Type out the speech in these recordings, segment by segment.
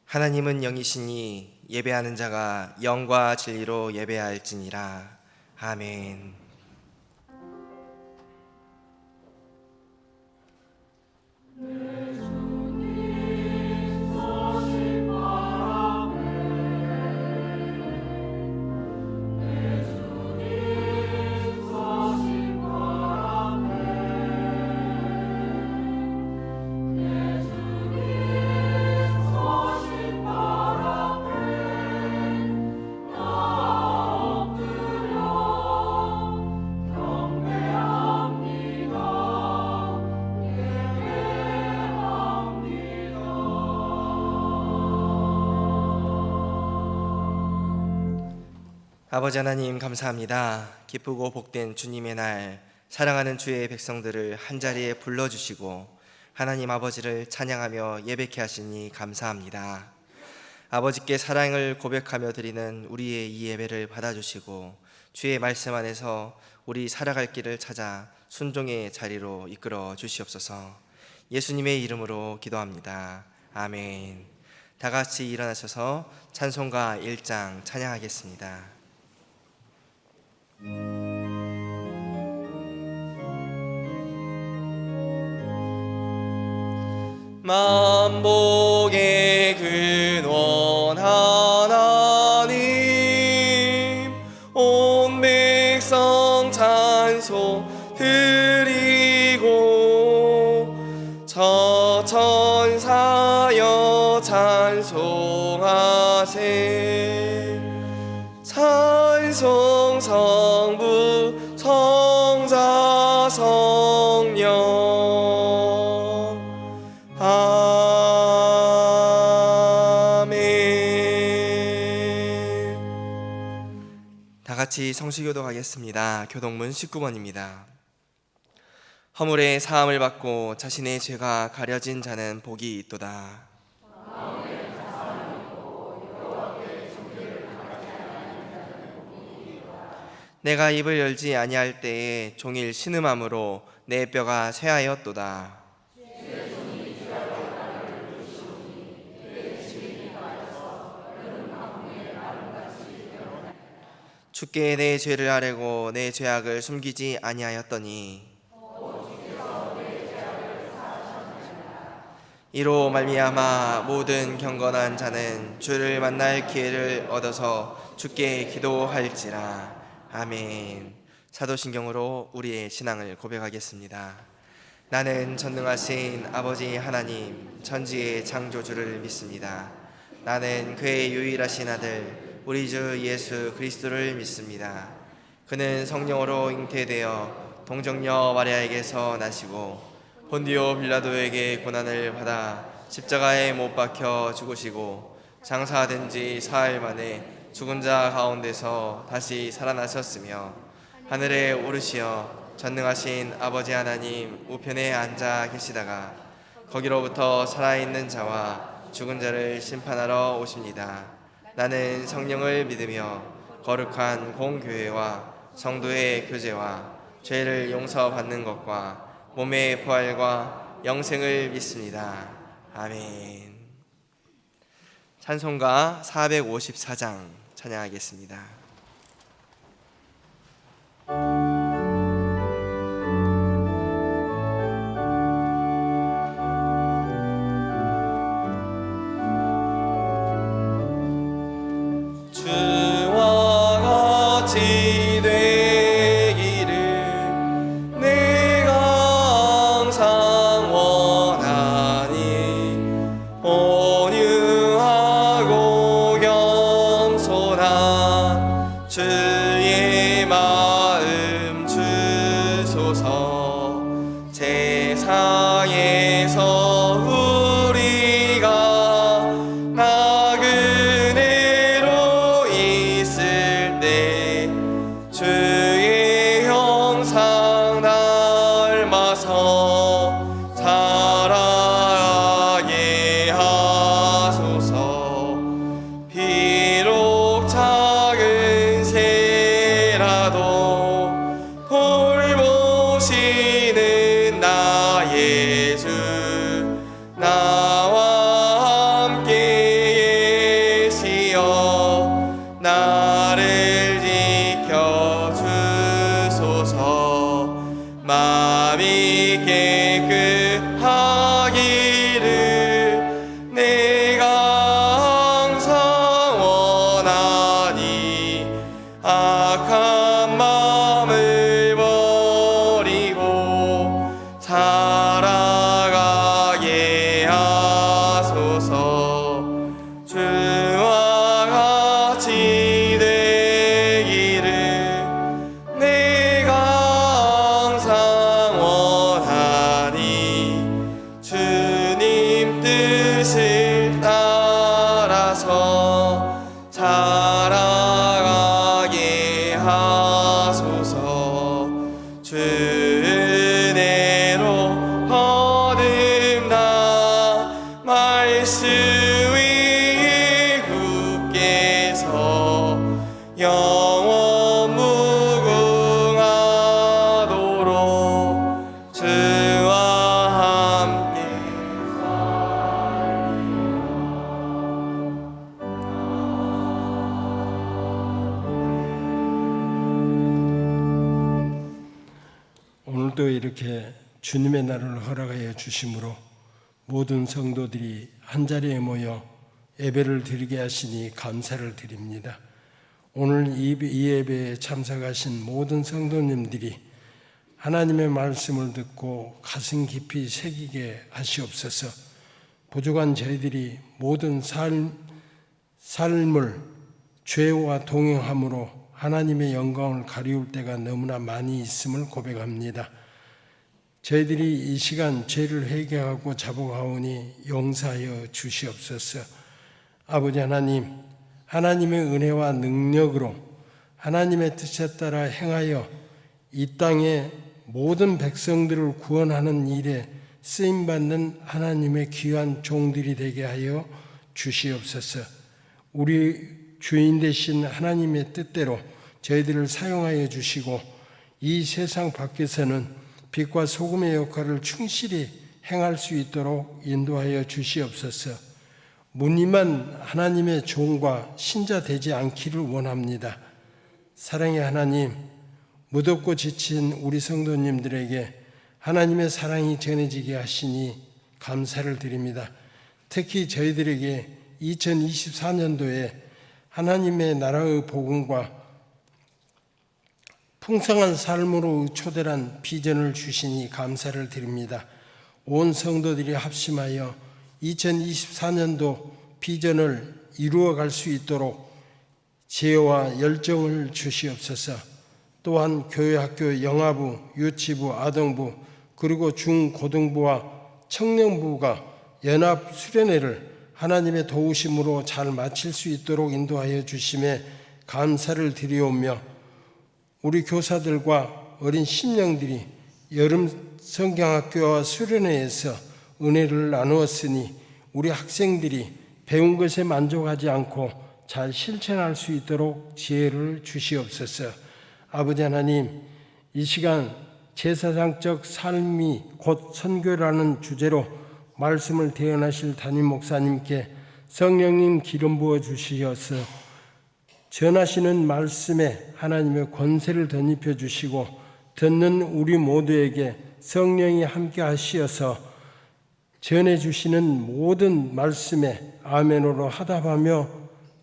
하나님은 영이시니 예배하는 자가 영과 진리로 예배할지니라. 아멘. 아버지 하나님 감사합니다. 기쁘고 복된 주님의 날, 사랑하는 주의 백성들을 한자리에 불러주시고 하나님 아버지를 찬양하며 예배케 하시니 감사합니다. 아버지께 사랑을 고백하며 드리는 우리의 이 예배를 받아주시고 주의 말씀 안에서 우리 살아갈 길을 찾아 순종의 자리로 이끌어 주시옵소서. 예수님의 이름으로 기도합니다. 아멘. 다 같이 일어나셔서 찬송가 1장 찬양하겠습니다. 만복의 근원 하나님, 온 백성 찬송 드리고 저천사여 찬송하세. 찬송 성부 성자 성령 아멘. 다 같이 성시교도 가겠습니다. 교동문 19번입니다. 허물의 사함을 받고 자신의 죄가 가려진 자는 복이 있도다. 내가 입을 열지 아니할 때에 종일 신음함으로 내 뼈가 쇠하였도다. 주께 내 죄를 아뢰고 내 죄악을 숨기지 아니하였더니 이로 말미암아 모든 경건한 자는 주를 만날 기회를 얻어서 주께 기도할지라. 아멘. 사도신경으로 우리의 신앙을 고백하겠습니다. 나는 전능하신 아버지 하나님 천지의 창조주를 믿습니다. 나는 그의 유일하신 아들 우리 주 예수 그리스도를 믿습니다. 그는 성령으로 잉태되어 동정녀 마리아에게서 나시고 본디오 빌라도에게 고난을 받아 십자가에 못 박혀 죽으시고 장사된 지 사흘 만에 죽은 자 가운데서 다시 살아나셨으며 하늘에 오르시어 전능하신 아버지 하나님 우편에 앉아 계시다가 거기로부터 살아있는 자와 죽은 자를 심판하러 오십니다. 나는 성령을 믿으며 거룩한 공교회와 성도의 교제와 죄를 용서받는 것과 몸의 부활과 영생을 믿습니다. 아멘. 찬송가 454장 찬양하겠습니다. 주와 같이 되기를 내가 항상 원하니 온유하고 겸손한 주의 마음 주소서. 세상에서 우리가 나그네로 있을 때 주의 형상 닮아서 살아가게 하소서. 비록 작은 새 나를 지켜주소서. 마음이 깨끗하기를 내가 항상 원하니 악한 마음을 버리고 살아가게 하소서. 주와 같이 되기를 내가 항상 원하니 주님 뜻을 따라서 살아가게 하소서. 주 은혜로 거듭나 말씀 위에 굳게 서 영원 무궁하도록 주와 함께 오늘도 이렇게 주님의 날을 허락하여 주심으로 모든 성도들이 한자리에 모여 예배를 드리게 하시니 감사를 드립니다. 오늘 이 예배에 참석하신 모든 성도님들이 하나님의 말씀을 듣고 가슴 깊이 새기게 하시옵소서. 부족한 저희들이 모든 삶을 죄와 동행함으로 하나님의 영광을 가리울 때가 너무나 많이 있음을 고백합니다. 저희들이 이 시간 죄를 회개하고 자복하오니 용서하여 주시옵소서. 아버지 하나님, 하나님의 은혜와 능력으로 하나님의 뜻에 따라 행하여 이 땅의 모든 백성들을 구원하는 일에 쓰임받는 하나님의 귀한 종들이 되게 하여 주시옵소서. 우리 주인 되신 하나님의 뜻대로 저희들을 사용하여 주시고 이 세상 밖에서는 빛과 소금의 역할을 충실히 행할 수 있도록 인도하여 주시옵소서. 무늬만 하나님의 종과 신자 되지 않기를 원합니다. 사랑의 하나님, 무덥고 지친 우리 성도님들에게 하나님의 사랑이 전해지게 하시니 감사를 드립니다. 특히 저희들에게 2024년도에 하나님의 나라의 복음과 풍성한 삶으로 초대한 비전을 주시니 감사를 드립니다. 온 성도들이 합심하여 2024년도 비전을 이루어갈 수 있도록 지혜와 열정을 주시옵소서. 또한 교회, 학교, 영아부, 유치부, 아동부, 그리고 중고등부와 청년부가 연합 수련회를 하나님의 도우심으로 잘 마칠 수 있도록 인도하여 주심에 감사를 드리오며, 우리 교사들과 어린 심령들이 여름 성경학교와 수련회에서 은혜를 나누었으니 우리 학생들이 배운 것에 만족하지 않고 잘 실천할 수 있도록 지혜를 주시옵소서. 아버지 하나님, 이 시간 제사장적 삶이 곧 선교라는 주제로 말씀을 대언하실 담임 목사님께 성령님 기름 부어 주시어서 전하시는 말씀에 하나님의 권세를 덧입혀 주시고 듣는 우리 모두에게 성령이 함께 하시어서 전해주시는 모든 말씀에 아멘으로 화답하며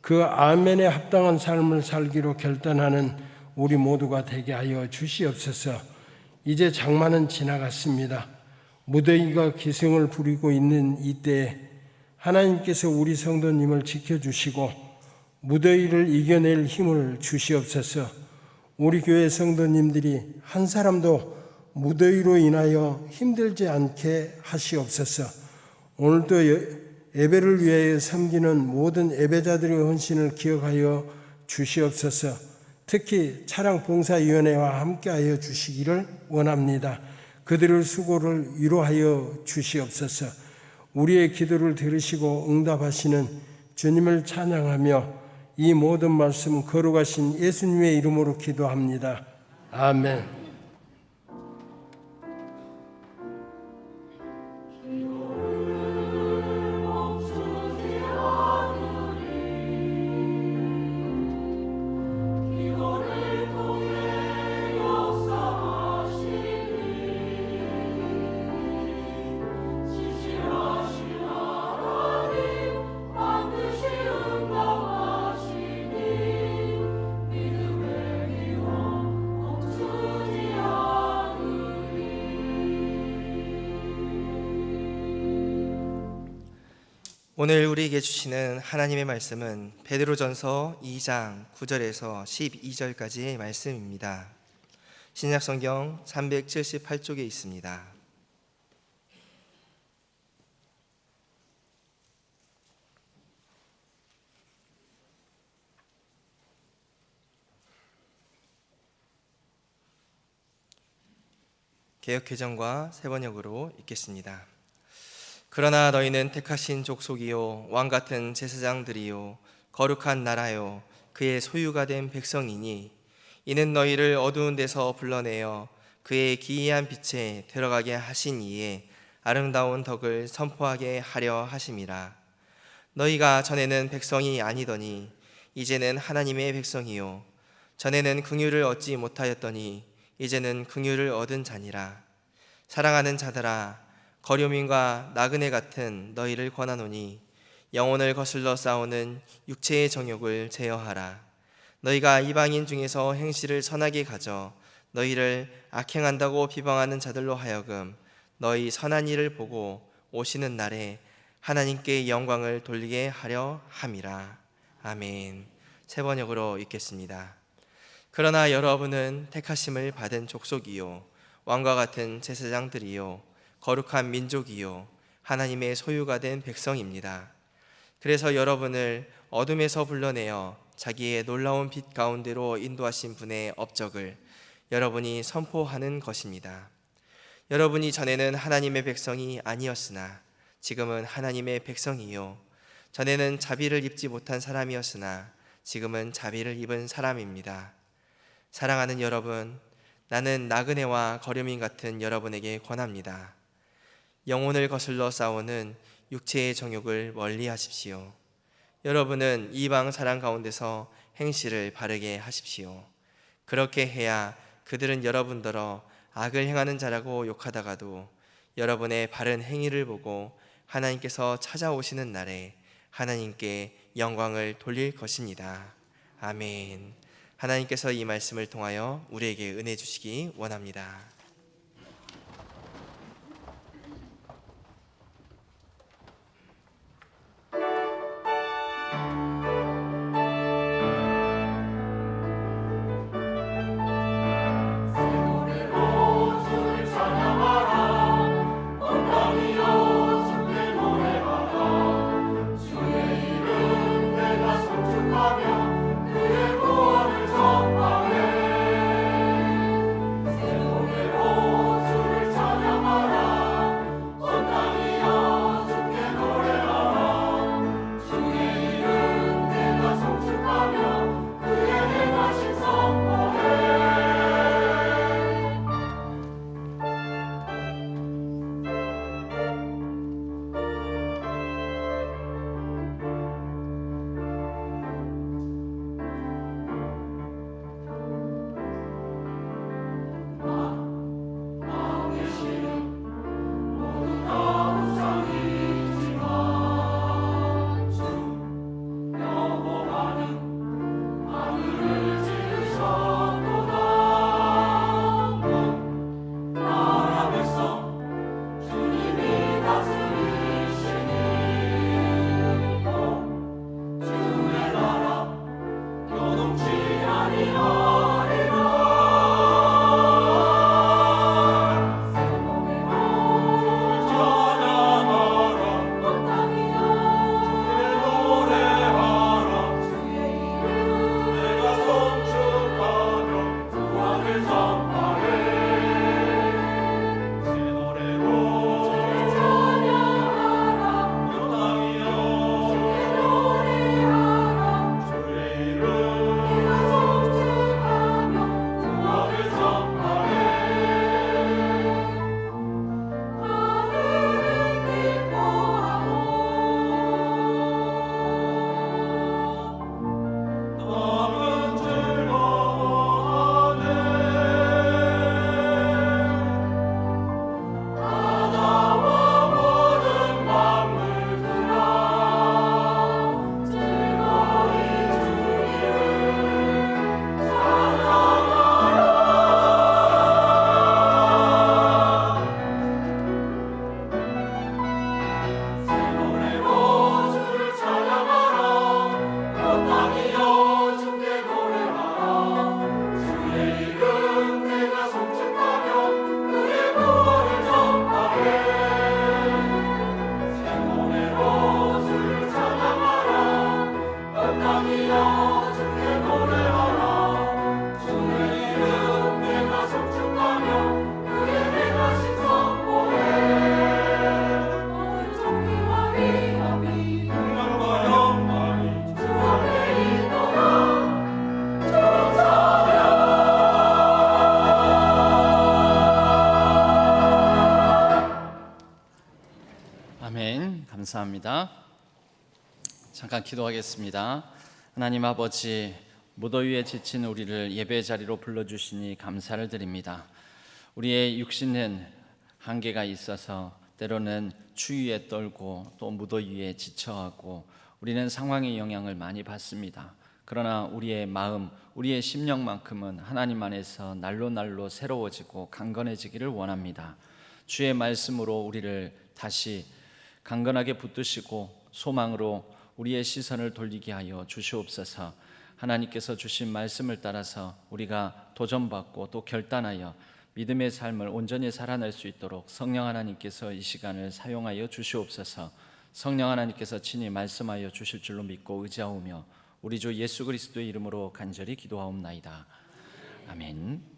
그 아멘에 합당한 삶을 살기로 결단하는 우리 모두가 되게 하여 주시옵소서. 이제 장마는 지나갔습니다. 무더위가 기승을 부리고 있는 이때에 하나님께서 우리 성도님을 지켜주시고 무더위를 이겨낼 힘을 주시옵소서. 우리 교회 성도님들이 한 사람도 무더위로 인하여 힘들지 않게 하시옵소서. 오늘도 예배를 위하여 섬기는 모든 예배자들의 헌신을 기억하여 주시옵소서. 특히 차량봉사위원회와 함께하여 주시기를 원합니다. 그들의 수고를 위로하여 주시옵소서. 우리의 기도를 들으시고 응답하시는 주님을 찬양하며 이 모든 말씀 거룩하신 예수님의 이름으로 기도합니다. 아멘. 오늘 우리에게 주시는 하나님의 말씀은 베드로전서 2장 9절에서 12절까지의 말씀입니다. 신약성경 378쪽에 있습니다. 개역개정과 새번역으로 읽겠습니다. 그러나 너희는 택하신 족속이요 왕같은 제사장들이요 거룩한 나라요 그의 소유가 된 백성이니 이는 너희를 어두운 데서 불러내어 그의 기이한 빛에 들어가게 하신 이에 아름다운 덕을 선포하게 하려 하심이라. 너희가 전에는 백성이 아니더니 이제는 하나님의 백성이요 전에는 긍휼을 얻지 못하였더니 이제는 긍휼을 얻은 자니라. 사랑하는 자들아, 거류민과 나그네 같은 너희를 권하노니 영혼을 거슬러 싸우는 육체의 정욕을 제어하라. 너희가 이방인 중에서 행실을 선하게 가져 너희를 악행한다고 비방하는 자들로 하여금 너희 선한 일을 보고 오시는 날에 하나님께 영광을 돌리게 하려 함이라. 아멘. 새번역으로 읽겠습니다. 그러나 여러분은 택하심을 받은 족속이요 왕과 같은 제사장들이요 거룩한 민족이요 하나님의 소유가 된 백성입니다. 그래서 여러분을 어둠에서 불러내어 자기의 놀라운 빛 가운데로 인도하신 분의 업적을 여러분이 선포하는 것입니다. 여러분이 전에는 하나님의 백성이 아니었으나 지금은 하나님의 백성이요 전에는 자비를 입지 못한 사람이었으나 지금은 자비를 입은 사람입니다. 사랑하는 여러분, 나는 나그네와 거류민 같은 여러분에게 권합니다. 영혼을 거슬러 싸우는 육체의 정욕을 멀리 하십시오. 여러분은 이방 사람 가운데서 행실을 바르게 하십시오. 그렇게 해야 그들은 여러분더러 악을 행하는 자라고 욕하다가도 여러분의 바른 행위를 보고 하나님께서 찾아오시는 날에 하나님께 영광을 돌릴 것입니다. 아멘. 하나님께서 이 말씀을 통하여 우리에게 은혜 주시기 원합니다. 감사합니다. 잠깐 기도하겠습니다. 하나님 아버지, 무더위에 지친 우리를 예배 자리로 불러주시니 감사를 드립니다. 우리의 육신은 한계가 있어서 때로는 추위에 떨고 또 무더위에 지쳐하고 우리는 상황의 영향을 많이 받습니다. 그러나 우리의 마음, 우리의 심령만큼은 하나님 안에서 날로 날로 새로워지고 강건해지기를 원합니다. 주의 말씀으로 우리를 다시 강건하게 붙드시고 소망으로 우리의 시선을 돌리게 하여 주시옵소서. 하나님께서 주신 말씀을 따라서 우리가 도전받고 또 결단하여 믿음의 삶을 온전히 살아낼 수 있도록 성령 하나님께서 이 시간을 사용하여 주시옵소서. 성령 하나님께서 친히 말씀하여 주실 줄로 믿고 의지하오며 우리 주 예수 그리스도의 이름으로 간절히 기도하옵나이다. 아멘.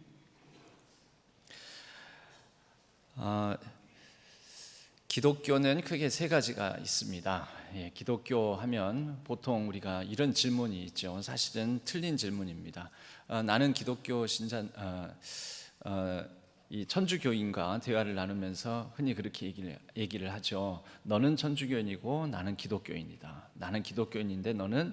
기독교는 크게 세 가지가 있습니다. 기독교 하면 보통 우리가 이런 질문이 있죠. 사실은 틀린 질문입니다. 나는 기독교 신자, 이 천주교인과 대화를 나누면서 흔히 그렇게 얘기를 하죠. 너는 천주교인이고 나는 기독교인이다. 나는 기독교인인데 너는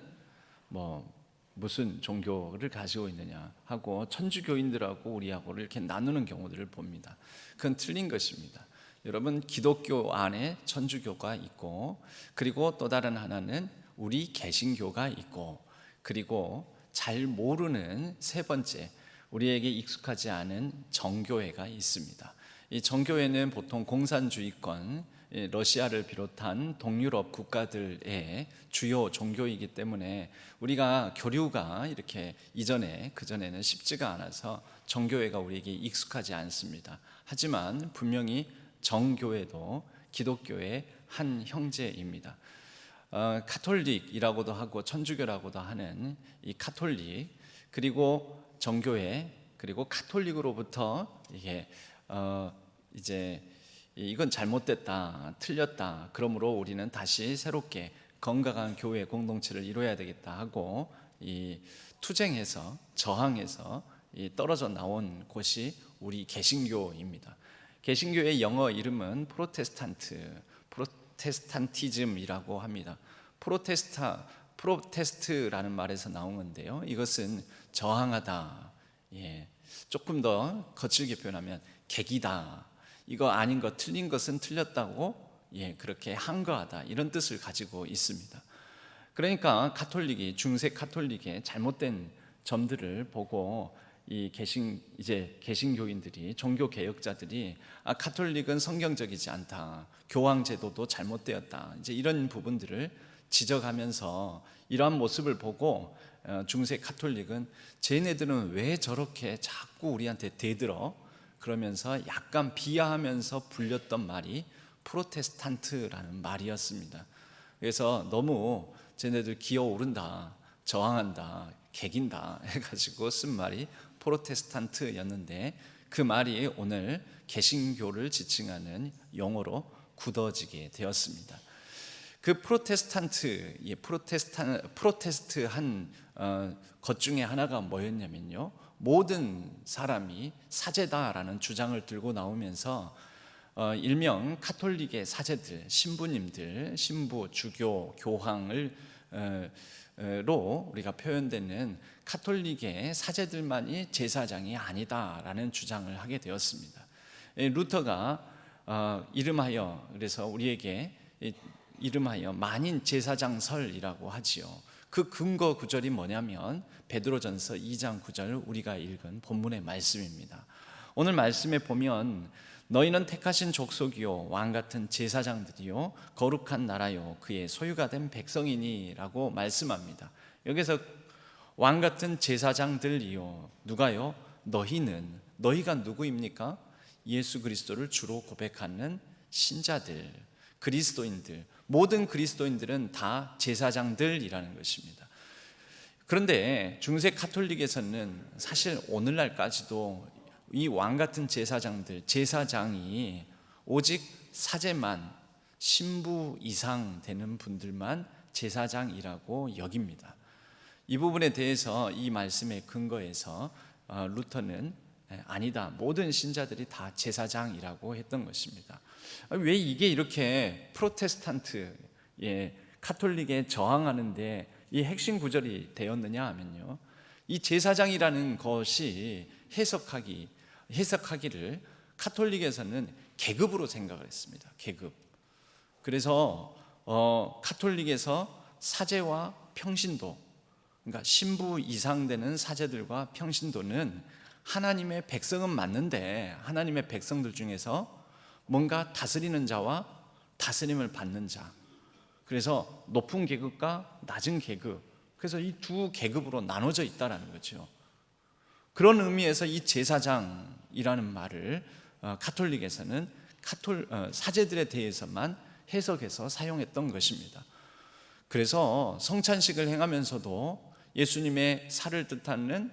무슨 종교를 가지고 있느냐 하고 천주교인들하고 우리하고를 이렇게 나누는 경우들을 봅니다. 그건 틀린 것입니다. 여러분, 기독교 안에 천주교가 있고, 그리고 또 다른 하나는 우리 개신교가 있고, 그리고 잘 모르는 세 번째, 우리에게 익숙하지 않은 정교회가 있습니다. 이 정교회는 보통 공산주의권, 러시아를 비롯한 동유럽 국가들의 주요 종교이기 때문에 우리가 교류가 이렇게 그전에는 쉽지가 않아서 정교회가 우리에게 익숙하지 않습니다. 하지만 분명히 정교회도 기독교의 한 형제입니다. 카톨릭이라고도 하고 천주교라고도 하는 이 카톨릭, 그리고 정교회, 그리고 카톨릭으로부터 이게 이제 이건 잘못됐다, 틀렸다, 그러므로 우리는 다시 새롭게 건강한 교회 공동체를 이루어야 되겠다 하고 이 투쟁해서 저항해서 떨어져 나온 곳이 우리 개신교입니다. 개신교의 영어 이름은 프로테스탄티즘이라고 합니다. 프로테스트라는 말에서 나온 건데요. 이것은 저항하다, 조금 더 거칠게 표현하면 개기다, 이거 아닌 것, 틀린 것은 틀렸다고 그렇게 항거하다, 이런 뜻을 가지고 있습니다. 그러니까 중세 카톨릭의 잘못된 점들을 보고 이 개신교인들이, 종교 개혁자들이 카톨릭은 성경적이지 않다, 교황 제도도 잘못되었다, 이제 이런 부분들을 지적하면서 이러한 모습을 보고 중세 카톨릭은 쟤네들은 왜 저렇게 자꾸 우리한테 대들어, 그러면서 약간 비하하면서 불렸던 말이 프로테스탄트라는 말이었습니다. 그래서 너무 쟤네들 기어오른다, 저항한다, 개긴다 해가지고 쓴 말이 프로테스탄트였는데, 그 말이 오늘 개신교를 지칭하는 용어로 굳어지게 되었습니다. 그 프로테스트한 것 중에 하나가 뭐였냐면요, 모든 사람이 사제다라는 주장을 들고 나오면서 일명 카톨릭의 사제들, 신부님들, 신부, 주교, 교황을 로 우리가 표현되는 카톨릭의 사제들만이 제사장이 아니다라는 주장을 하게 되었습니다. 루터가 이름하여, 그래서 우리에게 이름하여 만인 제사장설이라고 하지요. 그 근거 구절이 뭐냐면 베드로전서 2장 9절 우리가 읽은 본문의 말씀입니다. 오늘 말씀에 보면 너희는 택하신 족속이요 왕같은 제사장들이요 거룩한 나라요 그의 소유가 된 백성이니 라고 말씀합니다. 여기서 왕같은 제사장들이요, 누가요? 너희가 누구입니까? 예수 그리스도를 주로 고백하는 신자들, 그리스도인들, 모든 그리스도인들은 다 제사장들이라는 것입니다. 그런데 중세 카톨릭에서는 사실 오늘날까지도 이 왕같은 제사장이 오직 사제만, 신부 이상 되는 분들만 제사장이라고 여깁니다. 이 부분에 대해서 이 말씀의 근거에서 루터는 아니다, 모든 신자들이 다 제사장이라고 했던 것입니다. 왜 이게 이렇게 프로테스탄트, 카톨릭에 저항하는데 이 핵심 구절이 되었느냐 하면요, 이 제사장이라는 것이 해석하기를 카톨릭에서는 계급으로 생각을 했습니다. 계급. 그래서 카톨릭에서 사제와 평신도, 그러니까 신부 이상 되는 사제들과 평신도는 하나님의 백성은 맞는데 하나님의 백성들 중에서 뭔가 다스리는 자와 다스림을 받는 자, 그래서 높은 계급과 낮은 계급, 그래서 이 두 계급으로 나눠져 있다라는 거죠. 그런 의미에서 이 제사장이라는 말을 카톨릭에서는 사제들에 대해서만 해석해서 사용했던 것입니다. 그래서 성찬식을 행하면서도 예수님의 살을 뜻하는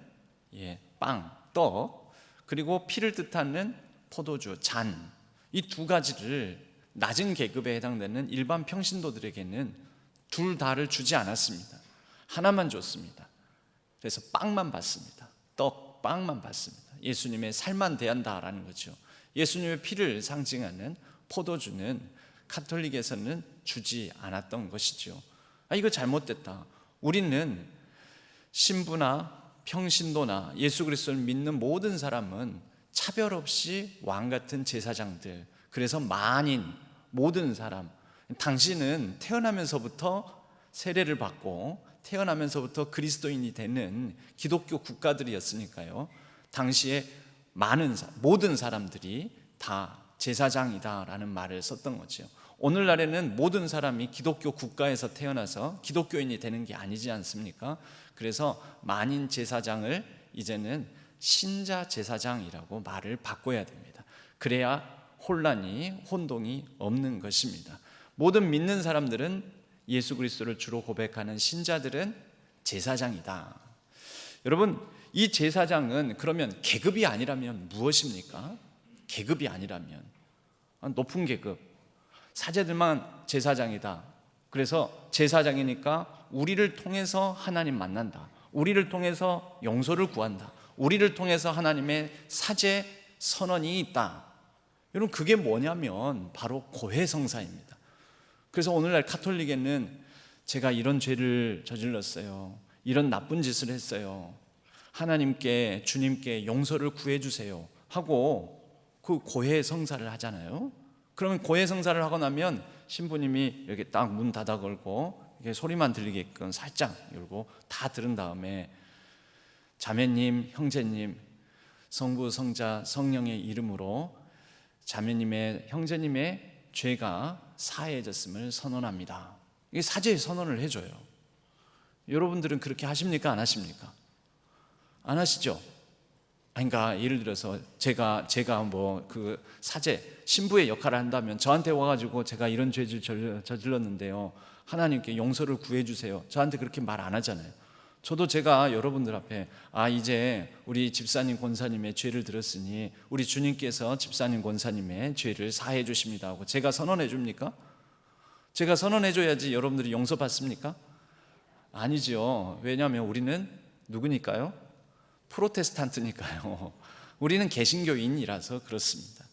빵, 떡, 그리고 피를 뜻하는 포도주, 잔, 이 두 가지를 낮은 계급에 해당되는 일반 평신도들에게는 둘 다를 주지 않았습니다. 하나만 줬습니다. 그래서 빵만 받습니다. 떡, 빵만 받습니다. 예수님의 살만 대한다라는 거죠. 예수님의 피를 상징하는 포도주는 카톨릭에서는 주지 않았던 것이죠. 이거 잘못됐다. 우리는 신부나 평신도나 예수 그리스도를 믿는 모든 사람은 차별 없이 왕 같은 제사장들, 그래서 만인, 모든 사람, 당신은 태어나면서부터 세례를 받고 태어나면서부터 그리스도인이 되는 기독교 국가들이었으니까요, 당시에 모든 사람들이 다 제사장이다라는 말을 썼던 거죠. 오늘날에는 모든 사람이 기독교 국가에서 태어나서 기독교인이 되는 게 아니지 않습니까? 그래서 만인 제사장을 이제는 신자 제사장이라고 말을 바꿔야 됩니다. 그래야 혼동이 없는 것입니다. 모든 믿는 사람들은 예수 그리스도를 주로 고백하는 신자들은 제사장이다. 여러분, 이 제사장은 그러면 계급이 아니라면 무엇입니까? 계급이 아니라면 높은 계급, 사제들만 제사장이다. 그래서 제사장이니까 우리를 통해서 하나님 만난다, 우리를 통해서 용서를 구한다, 우리를 통해서 하나님의 사제 선언이 있다. 여러분, 그게 뭐냐면 바로 고해성사입니다. 그래서 오늘날 카톨릭에는 제가 이런 죄를 저질렀어요, 이런 나쁜 짓을 했어요, 하나님께, 주님께 용서를 구해주세요 하고 그 고해성사를 하잖아요. 그러면 고해성사를 하고 나면 신부님이 이렇게 딱 문 닫아 걸고 이렇게 소리만 들리게끔 살짝 열고 다 들은 다음에 자매님, 형제님, 성부, 성자, 성령의 이름으로 자매님의, 형제님의 죄가 사해졌음을 선언합니다. 이게 사죄의 선언을 해줘요. 여러분들은 그렇게 하십니까? 안 하십니까? 안 하시죠? 그러니까 예를 들어서 제가 뭐 그 사제, 신부의 역할을 한다면 저한테 와가지고 제가 이런 죄를 저질렀는데요, 하나님께 용서를 구해주세요, 저한테 그렇게 말 안 하잖아요. 저도 제가 여러분들 앞에 이제 우리 집사님, 권사님의 죄를 들었으니 우리 주님께서 집사님, 권사님의 죄를 사해 주십니다 하고 제가 선언해 줍니까? 제가 선언해 줘야지 여러분들이 용서받습니까? 아니죠. 왜냐하면 우리는 누구니까요? 프로테스탄트니까요. 우리는 개신교인이라서 그렇습니다.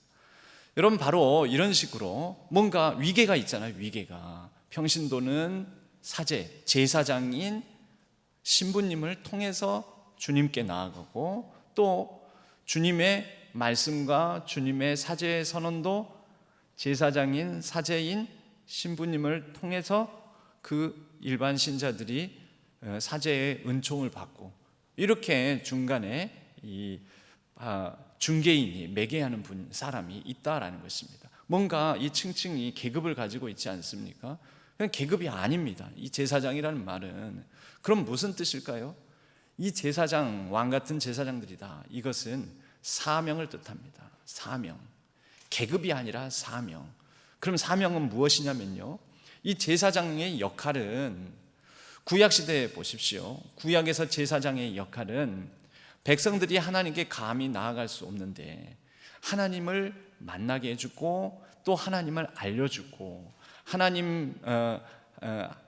여러분, 바로 이런 식으로 뭔가 위계가 있잖아요. 위계가. 평신도는 사제, 제사장인 신부님을 통해서 주님께 나아가고, 또 주님의 말씀과 주님의 사제의 선언도 제사장인 사제인 신부님을 통해서 그 일반 신자들이 사제의 은총을 받고, 이렇게 중간에 이 중개인이 매개하는 사람이 있다라는 것입니다. 뭔가 이 층층이 계급을 가지고 있지 않습니까? 그냥 계급이 아닙니다. 이 제사장이라는 말은. 그럼 무슨 뜻일까요? 이 제사장, 왕 같은 제사장들이다. 이것은 사명을 뜻합니다. 사명. 계급이 아니라 사명. 그럼 사명은 무엇이냐면요, 이 제사장의 역할은, 구약시대에 보십시오. 구약에서 제사장의 역할은 백성들이 하나님께 감히 나아갈 수 없는데 하나님을 만나게 해주고, 또 하나님을 알려주고,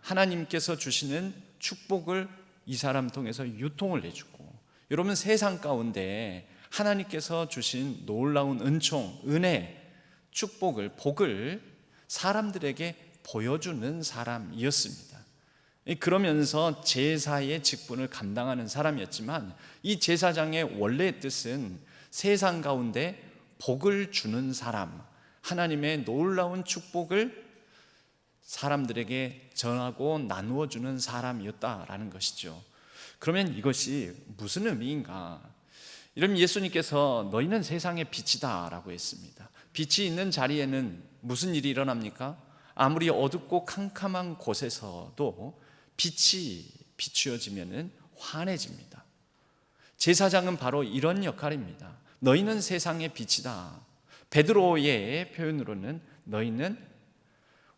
하나님께서 주시는 축복을 이 사람 통해서 유통을 해주고, 여러분, 세상 가운데 하나님께서 주신 놀라운 은총, 은혜, 축복을, 복을 사람들에게 보여주는 사람이었습니다. 그러면서 제사의 직분을 감당하는 사람이었지만 이 제사장의 원래의 뜻은 세상 가운데 복을 주는 사람, 하나님의 놀라운 축복을 사람들에게 전하고 나누어 주는 사람이었다라는 것이죠. 그러면 이것이 무슨 의미인가? 이러면 예수님께서 너희는 세상의 빛이다 라고 했습니다. 빛이 있는 자리에는 무슨 일이 일어납니까? 아무리 어둡고 캄캄한 곳에서도 빛이 비추어지면 환해집니다. 제사장은 바로 이런 역할입니다. 너희는 세상의 빛이다. 베드로의 표현으로는 너희는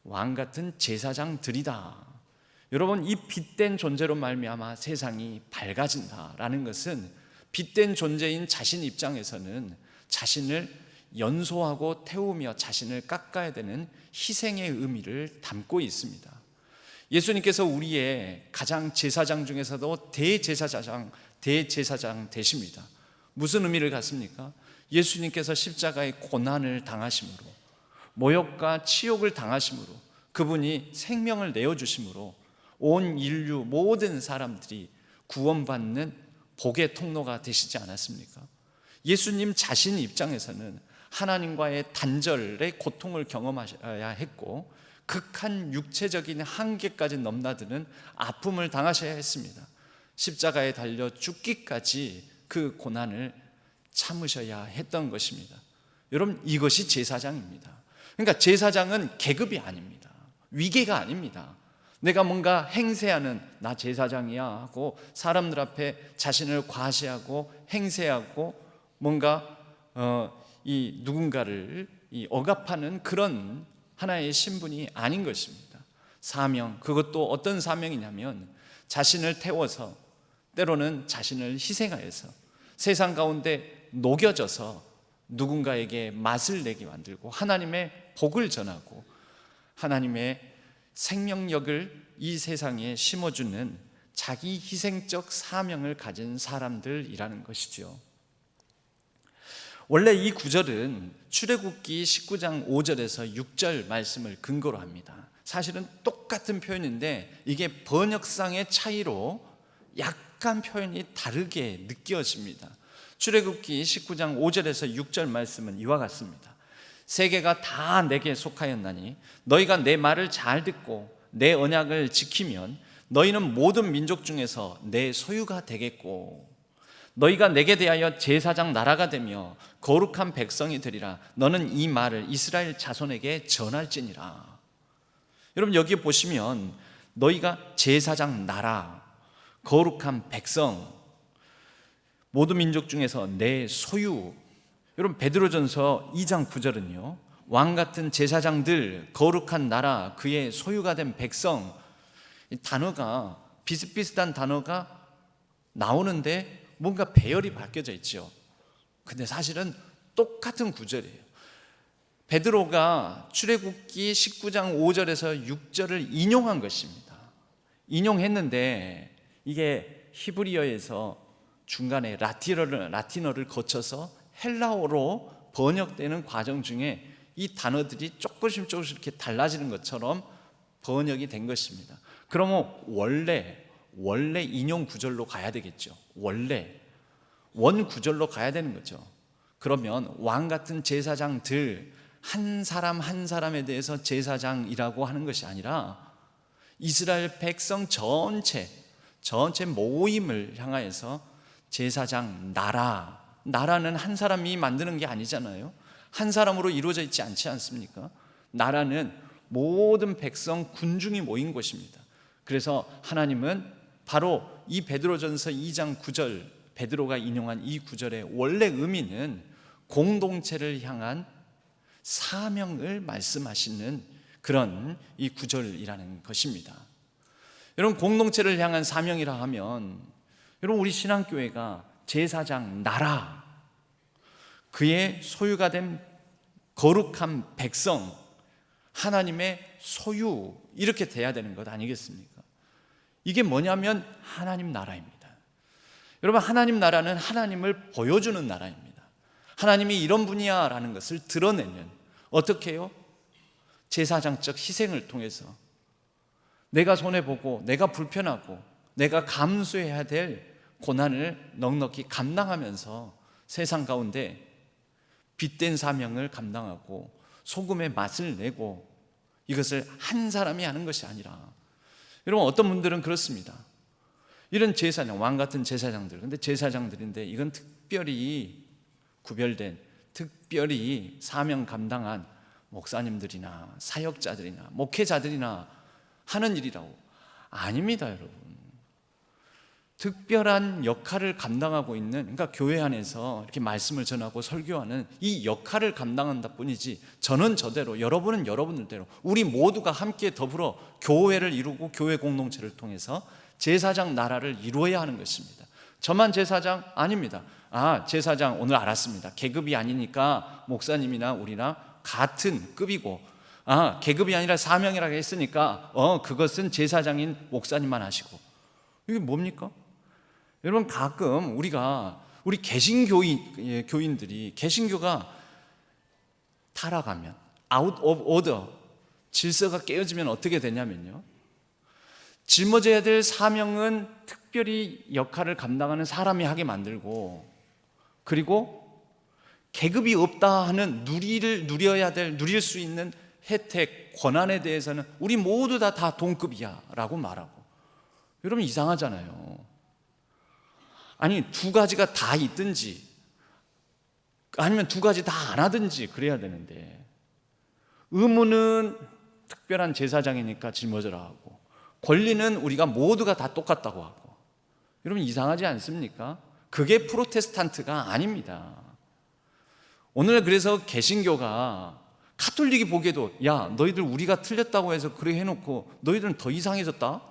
왕 같은 제사장들이다. 여러분, 이 빛된 존재로 말미암아 세상이 밝아진다라는 것은 빛된 존재인 자신 입장에서는 자신을 연소하고 태우며 자신을 깎아야 되는 희생의 의미를 담고 있습니다. 예수님께서 우리의 가장 제사장 중에서도 대제사장 되십니다. 무슨 의미를 갖습니까? 예수님께서 십자가의 고난을 당하심으로, 모욕과 치욕을 당하심으로, 그분이 생명을 내어주심으로 온 인류 모든 사람들이 구원받는 복의 통로가 되시지 않았습니까? 예수님 자신 입장에서는 하나님과의 단절의 고통을 경험하셔야 했고 극한 육체적인 한계까지 넘나드는 아픔을 당하셔야 했습니다. 십자가에 달려 죽기까지 그 고난을 참으셔야 했던 것입니다. 여러분, 이것이 제사장입니다. 그러니까 제사장은 계급이 아닙니다. 위계가 아닙니다. 내가 뭔가 행세하는 나 제사장이야 하고 사람들 앞에 자신을 과시하고 행세하고 뭔가 이 누군가를 억압하는 그런 하나의 신분이 아닌 것입니다. 사명, 그것도 어떤 사명이냐면 자신을 태워서 때로는 자신을 희생하여서 세상 가운데 녹여져서 누군가에게 맛을 내게 만들고 하나님의 복을 전하고 하나님의 생명력을 이 세상에 심어주는 자기 희생적 사명을 가진 사람들이라는 것이죠. 원래 이 구절은 출애굽기 19장 5절에서 6절 말씀을 근거로 합니다. 사실은 똑같은 표현인데 이게 번역상의 차이로 약간 표현이 다르게 느껴집니다. 출애굽기 19장 5절에서 6절 말씀은 이와 같습니다. 세계가 다 내게 속하였나니 너희가 내 말을 잘 듣고 내 언약을 지키면 너희는 모든 민족 중에서 내 소유가 되겠고 너희가 내게 대하여 제사장 나라가 되며 거룩한 백성이 되리라. 너는 이 말을 이스라엘 자손에게 전할지니라. 여러분, 여기 보시면 너희가 제사장 나라, 거룩한 백성, 모든 민족 중에서 내 소유. 여러분, 베드로전서 2장 9절은요 왕 같은 제사장들, 거룩한 나라, 그의 소유가 된 백성, 이 단어가 비슷비슷한 단어가 나오는데 뭔가 배열이 바뀌어져 있죠. 근데 사실은 똑같은 구절이에요. 베드로가 출애굽기 19장 5절에서 6절을 인용한 것입니다. 인용했는데 이게 히브리어에서 중간에 라틴어를 거쳐서 헬라어로 번역되는 과정 중에 이 단어들이 조금씩 이렇게 달라지는 것처럼 번역이 된 것입니다. 그러면 원래 인용 구절로 가야 되겠죠. 원래 원 구절로 가야 되는 거죠. 그러면 왕 같은 제사장들 한 사람 한 사람에 대해서 제사장이라고 하는 것이 아니라 이스라엘 백성 전체 모임을 향하여서 제사장 나라는 한 사람이 만드는 게 아니잖아요. 한 사람으로 이루어져 있지 않지 않습니까? 나라는 모든 백성 군중이 모인 곳입니다. 그래서 하나님은 바로 이 베드로전서 2장 9절 베드로가 인용한 이 구절의 원래 의미는 공동체를 향한 사명을 말씀하시는 그런 이 구절이라는 것입니다. 여러분, 공동체를 향한 사명이라 하면 여러분, 우리 신앙교회가 제사장 나라, 그의 소유가 된 거룩한 백성, 하나님의 소유, 이렇게 돼야 되는 것 아니겠습니까? 이게 뭐냐면 하나님 나라입니다. 여러분, 하나님 나라는 하나님을 보여주는 나라입니다. 하나님이 이런 분이야 라는 것을 드러내는, 어떻게 해요? 제사장적 희생을 통해서 내가 손해보고 내가 불편하고 내가 감수해야 될 고난을 넉넉히 감당하면서 세상 가운데 빛된 사명을 감당하고 소금의 맛을 내고, 이것을 한 사람이 하는 것이 아니라, 여러분 어떤 분들은 그렇습니다. 이런 제사장, 왕 같은 제사장들, 근데 제사장들인데 이건 특별히 구별된, 특별히 사명 감당한 목사님들이나 사역자들이나 목회자들이나 하는 일이라고. 아닙니다, 여러분. 특별한 역할을 감당하고 있는, 그러니까 교회 안에서 이렇게 말씀을 전하고 설교하는 이 역할을 감당한다 뿐이지, 저는 저대로, 여러분은 여러분들대로, 우리 모두가 함께 더불어 교회를 이루고 교회 공동체를 통해서 제사장 나라를 이루어야 하는 것입니다. 저만 제사장? 아닙니다. 제사장 오늘 알았습니다. 계급이 아니니까 목사님이나 우리나 같은 급이고, 계급이 아니라 사명이라고 했으니까 그것은 제사장인 목사님만 하시고. 이게 뭡니까? 여러분, 가끔 우리 개신교인들이, 개신교가 타락하면, 아웃 오브 오더, 질서가 깨어지면 어떻게 되냐면요, 짊어져야 될 사명은 특별히 역할을 감당하는 사람이 하게 만들고, 그리고 계급이 없다 하는 누릴 수 있는 혜택, 권한에 대해서는 우리 모두 다 동급이야 라고 말하고. 여러분, 이상하잖아요. 아니, 두 가지가 다 있든지 아니면 두 가지 다 안 하든지 그래야 되는데, 의무는 특별한 제사장이니까 짊어져라 하고, 권리는 우리가 모두가 다 똑같다고 하고. 여러분, 이상하지 않습니까? 그게 프로테스탄트가 아닙니다. 오늘 그래서 개신교가, 카톨릭이 보기에도 야, 너희들 우리가 틀렸다고 해서 그렇게 해놓고 너희들은 더 이상해졌다,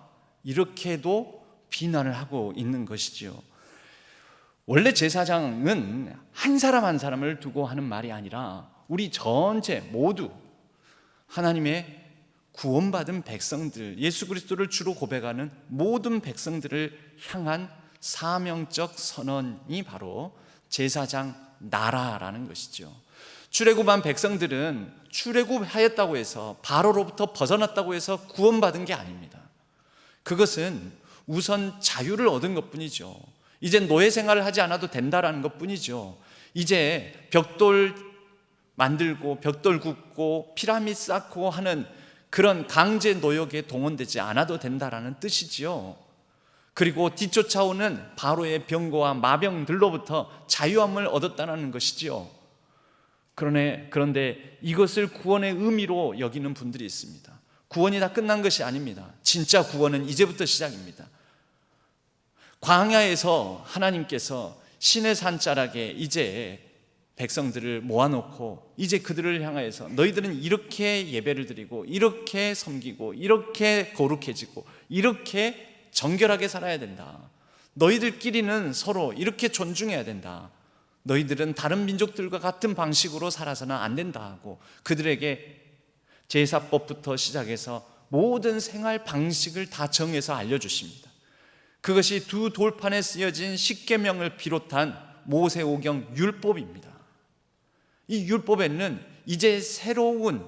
이렇게도 비난을 하고 있는 것이지요. 원래 제사장은 한 사람 한 사람을 두고 하는 말이 아니라 우리 전체 모두 하나님의 구원받은 백성들, 예수 그리스도를 주로 고백하는 모든 백성들을 향한 사명적 선언이 바로 제사장 나라라는 것이죠. 출애굽한 백성들은 출애굽하였다고 해서, 바로로부터 벗어났다고 해서 구원받은 게 아닙니다. 그것은 우선 자유를 얻은 것뿐이죠. 이제 노예 생활을 하지 않아도 된다라는 것뿐이죠. 이제 벽돌 만들고 벽돌 굽고 피라미드 쌓고 하는 그런 강제 노역에 동원되지 않아도 된다라는 뜻이지요. 그리고 뒤쫓아오는 바로의 병거와 마병들로부터 자유함을 얻었다는 것이지요. 그런데 이것을 구원의 의미로 여기는 분들이 있습니다. 구원이 다 끝난 것이 아닙니다. 진짜 구원은 이제부터 시작입니다. 광야에서 하나님께서 신의 산자락에 이제 백성들을 모아놓고 이제 그들을 향하여서 너희들은 이렇게 예배를 드리고 이렇게 섬기고 이렇게 거룩해지고 이렇게 정결하게 살아야 된다. 너희들끼리는 서로 이렇게 존중해야 된다. 너희들은 다른 민족들과 같은 방식으로 살아서는 안 된다 하고 그들에게 제사법부터 시작해서 모든 생활 방식을 다 정해서 알려주십니다. 그것이 두 돌판에 쓰여진 십계명을 비롯한 모세오경 율법입니다. 이 율법에는 이제 새로운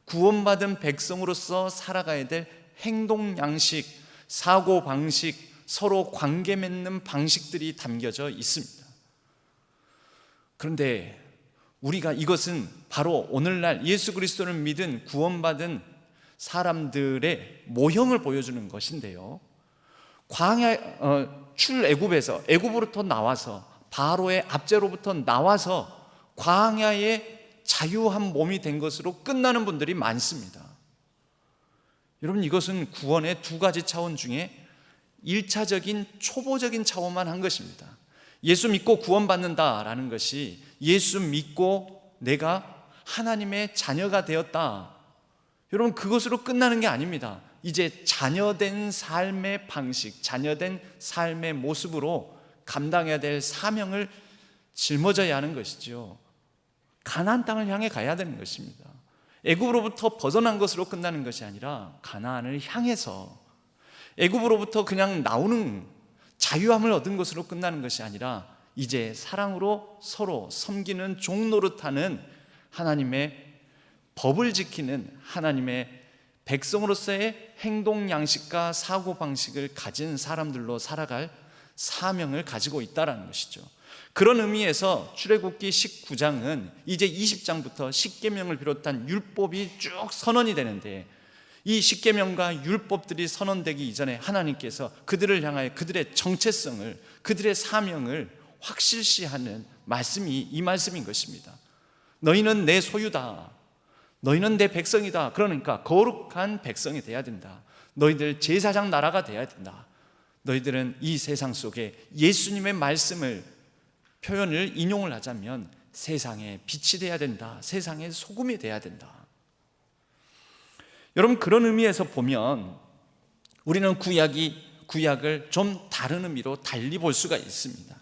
구원받은 백성으로서 살아가야 될 행동 양식, 사고 방식, 서로 관계 맺는 방식들이 담겨져 있습니다. 그런데 우리가 이것은 바로 오늘날 예수 그리스도를 믿은 구원받은 사람들의 모형을 보여주는 것인데요, 출애굽에서, 애굽으로부터 나와서, 바로의 압제로부터 나와서 광야의 자유한 몸이 된 것으로 끝나는 분들이 많습니다. 여러분, 이것은 구원의 두 가지 차원 중에 1차적인 초보적인 차원만 한 것입니다. 예수 믿고 구원받는다라는 것이 예수 믿고 내가 하나님의 자녀가 되었다, 여러분, 그것으로 끝나는 게 아닙니다. 이제 자녀된 삶의 방식, 자녀된 삶의 모습으로 감당해야 될 사명을 짊어져야 하는 것이죠. 가나안 땅을 향해 가야 되는 것입니다. 애굽으로부터 벗어난 것으로 끝나는 것이 아니라 가나안을 향해서, 애굽으로부터 그냥 나오는 자유함을 얻은 것으로 끝나는 것이 아니라 이제 사랑으로 서로 섬기는 종 노릇하는 하나님의 법을 지키는 하나님의 백성으로서의 행동 양식과 사고 방식을 가진 사람들로 살아갈 사명을 가지고 있다는 것이죠. 그런 의미에서 출애굽기 19장은 이제 20장부터 십계명을 비롯한 율법이 쭉 선언이 되는데, 이 십계명과 율법들이 선언되기 이전에 하나님께서 그들을 향하여 그들의 정체성을, 그들의 사명을 확실시하는 말씀이 이 말씀인 것입니다. 너희는 내 소유다. 너희는 내 백성이다. 그러니까 거룩한 백성이 돼야 된다. 너희들 제사장 나라가 돼야 된다. 너희들은 이 세상 속에 예수님의 말씀을, 표현을 인용을 하자면 세상의 빛이 돼야 된다. 세상의 소금이 돼야 된다. 여러분, 그런 의미에서 보면 우리는 구약을 좀 다른 의미로 달리 볼 수가 있습니다.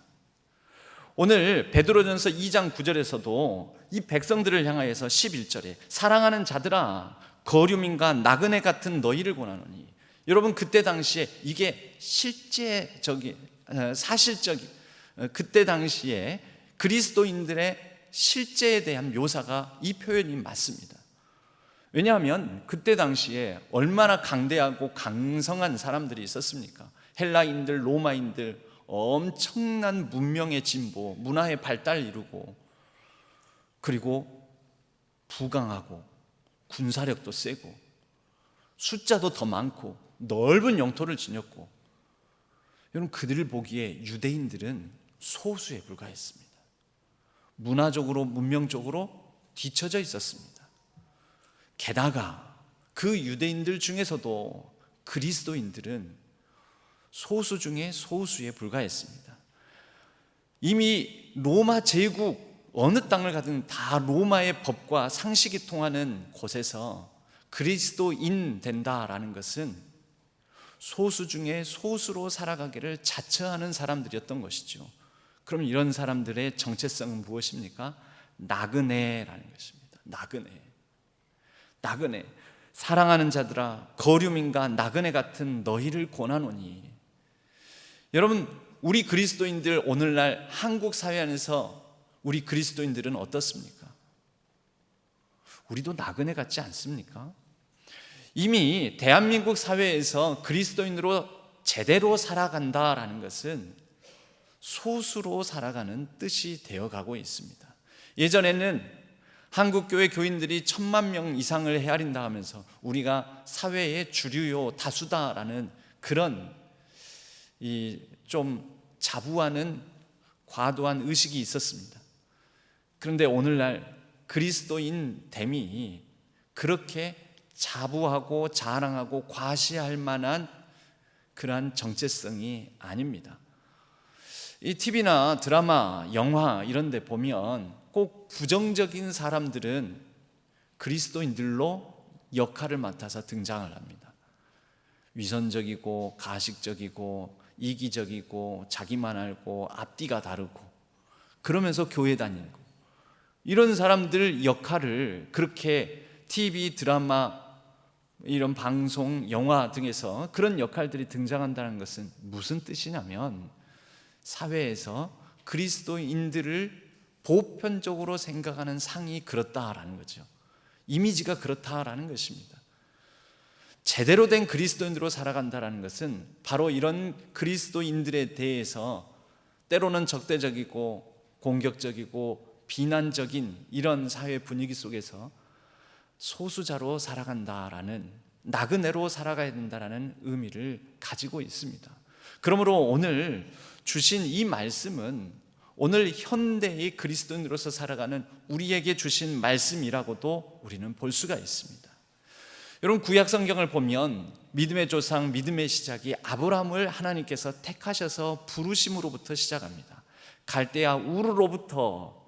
오늘 베드로전서 2장 9절에서도 이 백성들을 향하여서 11절에 사랑하는 자들아 거류민과 나그네 같은 너희를 권하노니, 여러분 그때 당시에 이게 사실적인 그때 당시에 그리스도인들의 실제에 대한 묘사가 이 표현이 맞습니다. 왜냐하면 그때 당시에 얼마나 강대하고 강성한 사람들이 있었습니까? 헬라인들, 로마인들, 엄청난 문명의 진보, 문화의 발달을 이루고, 그리고 부강하고 군사력도 세고 숫자도 더 많고 넓은 영토를 지녔고, 여러분 그들을 보기에 유대인들은 소수에 불과했습니다. 문화적으로, 문명적으로 뒤처져 있었습니다. 게다가 그 유대인들 중에서도 그리스도인들은 소수 중에 소수에 불과했습니다. 이미 로마 제국 어느 땅을 가든 다 로마의 법과 상식이 통하는 곳에서 그리스도인 된다라는 것은 소수 중에 소수로 살아가기를 자처하는 사람들이었던 것이죠. 그럼 이런 사람들의 정체성은 무엇입니까? 나그네라는 것입니다. 나그네. 사랑하는 자들아 거류민과 나그네 같은 너희를 권하노니. 여러분, 우리 그리스도인들, 오늘날 한국 사회 안에서 우리 그리스도인들은 어떻습니까? 우리도 나그네 같지 않습니까? 이미 대한민국 사회에서 그리스도인으로 제대로 살아간다라는 것은 소수로 살아가는 뜻이 되어가고 있습니다. 예전에는 한국교회 교인들이 1000만 명 이상을 헤아린다 하면서 우리가 사회의 주류요 다수다라는 그런 좀 자부하는 과도한 의식이 있었습니다. 그런데 오늘날 그리스도인 됨이 그렇게 자부하고 자랑하고 과시할 만한 그러한 정체성이 아닙니다. 이 TV나 드라마, 영화 이런 데 보면 꼭 부정적인 사람들은 그리스도인들로 역할을 맡아서 등장을 합니다. 위선적이고 가식적이고 이기적이고 자기만 알고 앞뒤가 다르고 그러면서 교회 다니고, 이런 사람들 역할을 그렇게 TV, 드라마, 이런 방송, 영화 등에서 그런 역할들이 등장한다는 것은 무슨 뜻이냐면 사회에서 그리스도인들을 보편적으로 생각하는 상이 그렇다라는 거죠. 이미지가 그렇다라는 것입니다. 제대로 된 그리스도인으로 살아간다는 것은 바로 이런 그리스도인들에 대해서 때로는 적대적이고 공격적이고 비난적인 이런 사회 분위기 속에서 소수자로 살아간다라는, 나그네로 살아가야 된다라는 의미를 가지고 있습니다. 그러므로 오늘 주신 이 말씀은 오늘 현대의 그리스도인으로서 살아가는 우리에게 주신 말씀이라고도 우리는 볼 수가 있습니다. 여러분, 구약 성경을 보면 믿음의 조상, 믿음의 시작이 아브라함을 하나님께서 택하셔서 부르심으로부터 시작합니다. 갈대아 우르로부터,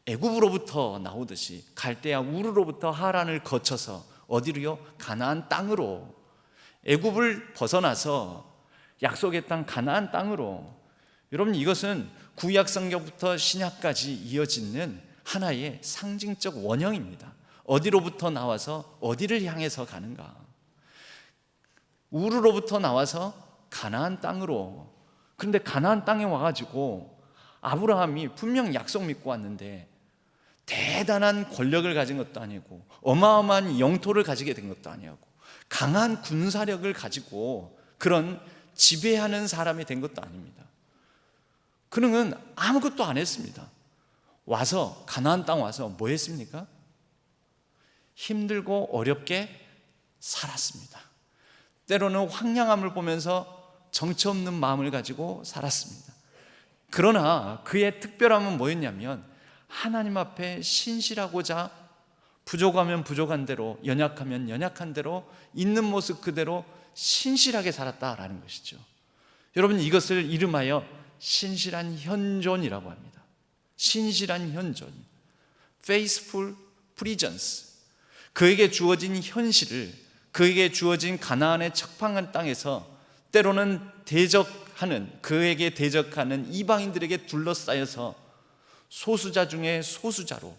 애굽으로부터 나오듯이 갈대아 우르로부터 하란을 거쳐서 어디로요? 가나안 땅으로, 애굽을 벗어나서 약속의 땅 가나안 땅으로. 여러분, 이것은 구약 성경부터 신약까지 이어지는 하나의 상징적 원형입니다. 어디로부터 나와서 어디를 향해서 가는가? 우르로부터 나와서 가나안 땅으로. 그런데 가나안 땅에 와가지고 아브라함이 분명 약속 믿고 왔는데 대단한 권력을 가진 것도 아니고 어마어마한 영토를 가지게 된 것도 아니고 강한 군사력을 가지고 그런 지배하는 사람이 된 것도 아닙니다. 그는 아무것도 안 했습니다. 와서 가나안 땅 와서 뭐 했습니까? 힘들고 어렵게 살았습니다. 때로는 황량함을 보면서 정처 없는 마음을 가지고 살았습니다. 그러나 그의 특별함은 뭐였냐면 하나님 앞에 신실하고자 부족하면 부족한 대로, 연약하면 연약한 대로, 있는 모습 그대로 신실하게 살았다라는 것이죠. 여러분, 이것을 이름하여 신실한 현존이라고 합니다. 신실한 현존, faithful presence. 그에게 주어진 현실을, 그에게 주어진 가나안의 척박한 땅에서 때로는 그에게 대적하는 이방인들에게 둘러싸여서 소수자 중에 소수자로,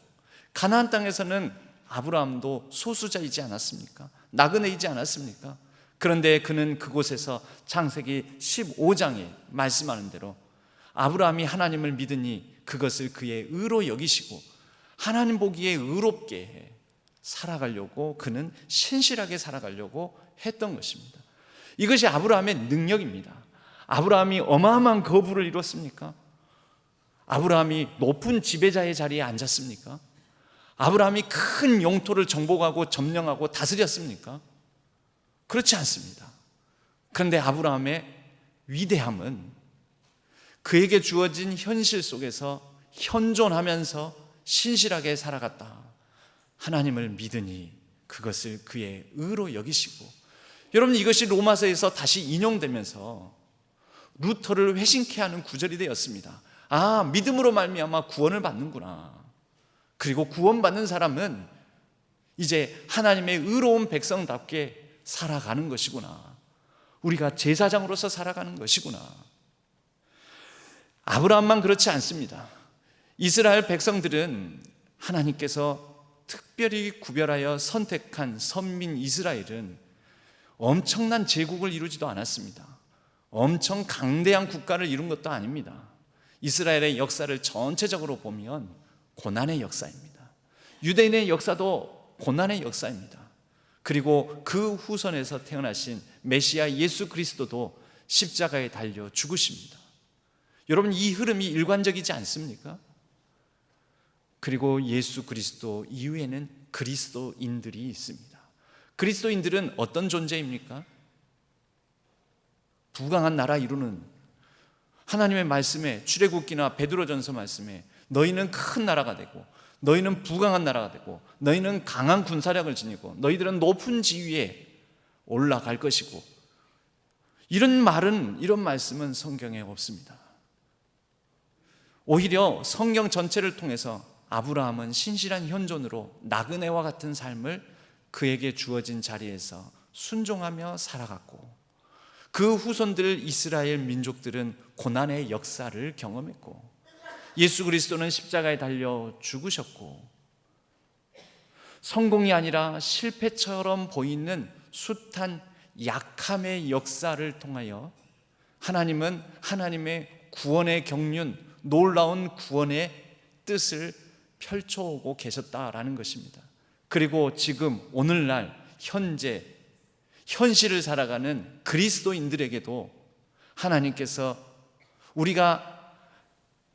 가나안 땅에서는 아브라함도 소수자이지 않았습니까? 나그네이지 않았습니까? 그런데 그는 그곳에서 창세기 15장에 말씀하는 대로 아브라함이 하나님을 믿으니 그것을 그의 의로 여기시고 하나님 보기에 의롭게 살아가려고, 그는 신실하게 살아가려고 했던 것입니다. 이것이 아브라함의 능력입니다. 아브라함이 어마어마한 거부를 이뤘습니까? 아브라함이 높은 지배자의 자리에 앉았습니까? 아브라함이 큰 영토를 정복하고 점령하고 다스렸습니까? 그렇지 않습니다. 그런데 아브라함의 위대함은 그에게 주어진 현실 속에서 현존하면서 신실하게 살아갔다. 하나님을 믿으니 그것을 그의 의로 여기시고, 여러분, 이것이 로마서에서 다시 인용되면서 루터를 회심케 하는 구절이 되었습니다. 아, 믿음으로 말미암아 구원을 받는구나. 그리고 구원받는 사람은 이제 하나님의 의로운 백성답게 살아가는 것이구나. 우리가 제사장으로서 살아가는 것이구나. 아브라함만 그렇지 않습니다. 이스라엘 백성들은 하나님께서 특별히 구별하여 선택한 선민 이스라엘은 엄청난 제국을 이루지도 않았습니다. 엄청 강대한 국가를 이룬 것도 아닙니다. 이스라엘의 역사를 전체적으로 보면 고난의 역사입니다. 유대인의 역사도 고난의 역사입니다. 그리고 그 후손에서 태어나신 메시아 예수 그리스도도 십자가에 달려 죽으십니다. 여러분, 이 흐름이 일관적이지 않습니까? 그리고 예수 그리스도 이후에는 그리스도인들이 있습니다. 그리스도인들은 어떤 존재입니까? 부강한 나라 이루는, 하나님의 말씀에, 출애굽기나 베드로전서 말씀에 너희는 큰 나라가 되고, 너희는 부강한 나라가 되고, 너희는 강한 군사력을 지니고, 너희들은 높은 지위에 올라갈 것이고, 이런 말씀은 성경에 없습니다. 오히려 성경 전체를 통해서 아브라함은 신실한 현존으로 나그네와 같은 삶을 그에게 주어진 자리에서 순종하며 살아갔고, 그 후손들 이스라엘 민족들은 고난의 역사를 경험했고, 예수 그리스도는 십자가에 달려 죽으셨고, 성공이 아니라 실패처럼 보이는 숱한 약함의 역사를 통하여 하나님은 하나님의 구원의 경륜, 놀라운 구원의 뜻을 펼쳐오고 계셨다라는 것입니다. 그리고 지금 오늘날 현실을 살아가는 그리스도인들에게도 하나님께서 우리가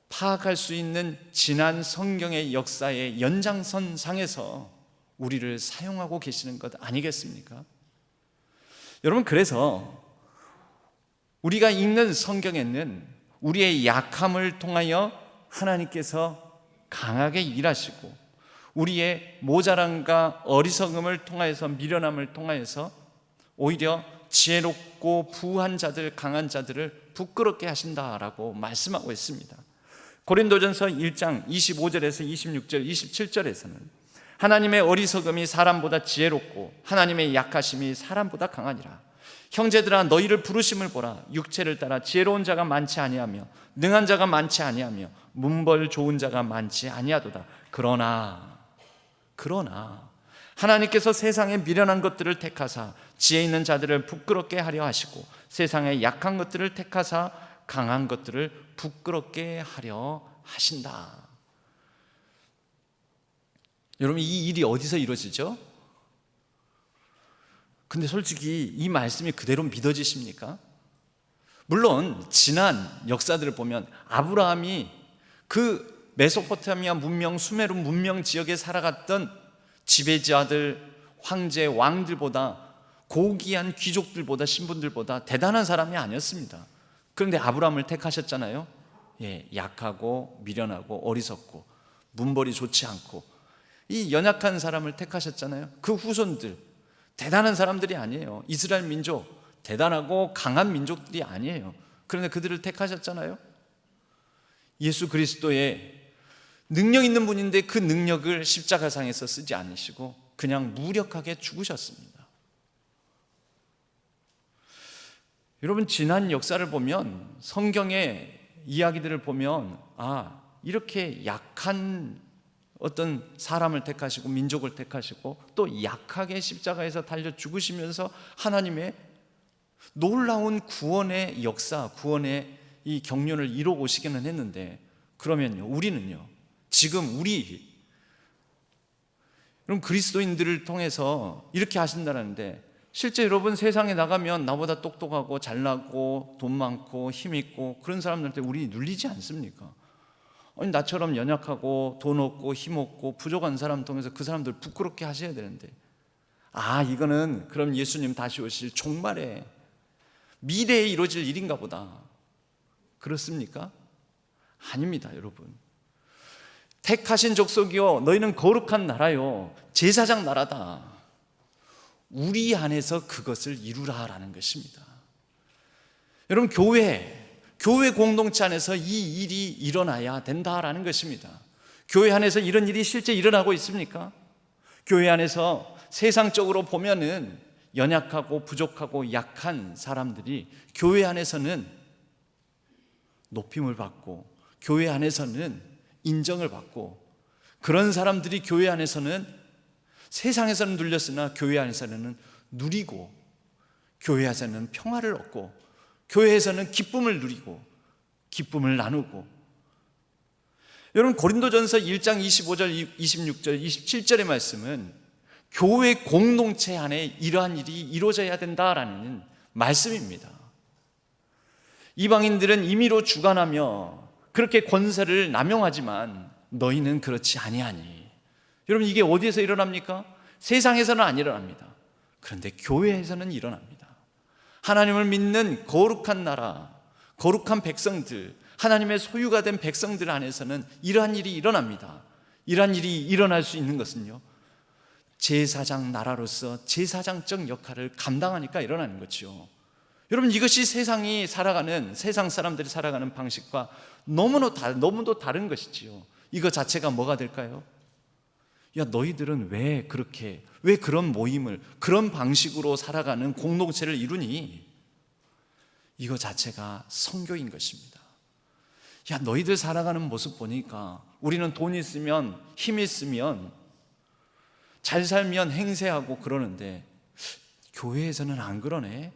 파악할 수 있는 지난 성경의 역사의 연장선상에서 우리를 사용하고 계시는 것 아니겠습니까? 여러분, 그래서 우리가 읽는 성경에는 우리의 약함을 통하여 하나님께서 강하게 일하시고, 우리의 모자람과 어리석음을 통하여서, 미련함을 통하여서 오히려 지혜롭고 부한 자들, 강한 자들을 부끄럽게 하신다라고 말씀하고 있습니다. 고린도전서 1장 25절에서 26절, 27절에서는 하나님의 어리석음이 사람보다 지혜롭고 하나님의 약하심이 사람보다 강하니라. 형제들아, 너희를 부르심을 보라. 육체를 따라 지혜로운 자가 많지 아니하며 능한 자가 많지 아니하며 문벌 좋은 자가 많지 아니하도다. 그러나 하나님께서 세상의 미련한 것들을 택하사 지혜 있는 자들을 부끄럽게 하려 하시고, 세상의 약한 것들을 택하사 강한 것들을 부끄럽게 하려 하신다. 여러분, 이 일이 어디서 이루어지죠? 근데 솔직히 이 말씀이 그대로 믿어지십니까? 물론 지난 역사들을 보면 아브라함이 그 메소포타미아 문명, 수메르 문명 지역에 살아갔던 지배자들, 황제, 왕들보다, 고귀한 귀족들보다, 신분들보다 대단한 사람이 아니었습니다. 그런데 아브라함을 택하셨잖아요. 약하고 미련하고 어리석고 문벌이 좋지 않고 이 연약한 사람을 택하셨잖아요. 그 후손들 대단한 사람들이 아니에요. 이스라엘 민족 대단하고 강한 민족들이 아니에요. 그런데 그들을 택하셨잖아요. 예수 그리스도의 능력 있는 분인데 그 능력을 십자가상에서 쓰지 않으시고 그냥 무력하게 죽으셨습니다. 여러분, 지난 역사를 보면, 성경의 이야기들을 보면, 이렇게 약한 어떤 사람을 택하시고 민족을 택하시고 또 약하게 십자가에서 달려 죽으시면서 하나님의 놀라운 구원의 역사, 구원의 이 경륜을 이루어 오시기는 했는데, 그러면요, 우리는요, 지금 여러분 그리스도인들을 통해서 이렇게 하신다는데, 실제 여러분 세상에 나가면 나보다 똑똑하고 잘나고 돈 많고 힘 있고 그런 사람들한테 우리 눌리지 않습니까? 아니, 나처럼 연약하고 돈 없고 힘 없고 부족한 사람 통해서 그 사람들 부끄럽게 하셔야 되는데, 이거는 그럼 예수님 다시 오실 종말에 미래에 이루어질 일인가 보다. 그렇습니까? 아닙니다, 여러분. 택하신 족속이요, 너희는 거룩한 나라요, 제사장 나라다. 우리 안에서 그것을 이루라라는 것입니다. 여러분, 교회 공동체 안에서 이 일이 일어나야 된다라는 것입니다. 교회 안에서 이런 일이 실제 일어나고 있습니까? 교회 안에서 세상적으로 보면은 연약하고 부족하고 약한 사람들이 교회 안에서는 높임을 받고, 교회 안에서는 인정을 받고, 그런 사람들이 교회 안에서는 세상에서는 눌렸으나 교회 안에서는 누리고, 교회에서는 평화를 얻고, 교회에서는 기쁨을 누리고 기쁨을 나누고. 여러분, 고린도전서 1장 25절, 26절, 27절의 말씀은 교회 공동체 안에 이러한 일이 이루어져야 된다라는 말씀입니다. 이방인들은 임의로 주관하며 그렇게 권세를 남용하지만 너희는 그렇지 아니하니. 여러분, 이게 어디에서 일어납니까? 세상에서는 안 일어납니다. 그런데 교회에서는 일어납니다. 하나님을 믿는 거룩한 나라, 거룩한 백성들, 하나님의 소유가 된 백성들 안에서는 이러한 일이 일어납니다. 이러한 일이 일어날 수 있는 것은요, 제사장 나라로서 제사장적 역할을 감당하니까 일어나는 거죠. 여러분, 이것이 세상 사람들이 살아가는 방식과 너무도 다른 것이지요. 이거 자체가 뭐가 될까요? 너희들은 왜 그런 모임을, 그런 방식으로 살아가는 공동체를 이루니? 이거 자체가 선교인 것입니다. 너희들 살아가는 모습 보니까 우리는 돈 있으면, 힘 있으면, 잘 살면 행세하고 그러는데 교회에서는 안 그러네.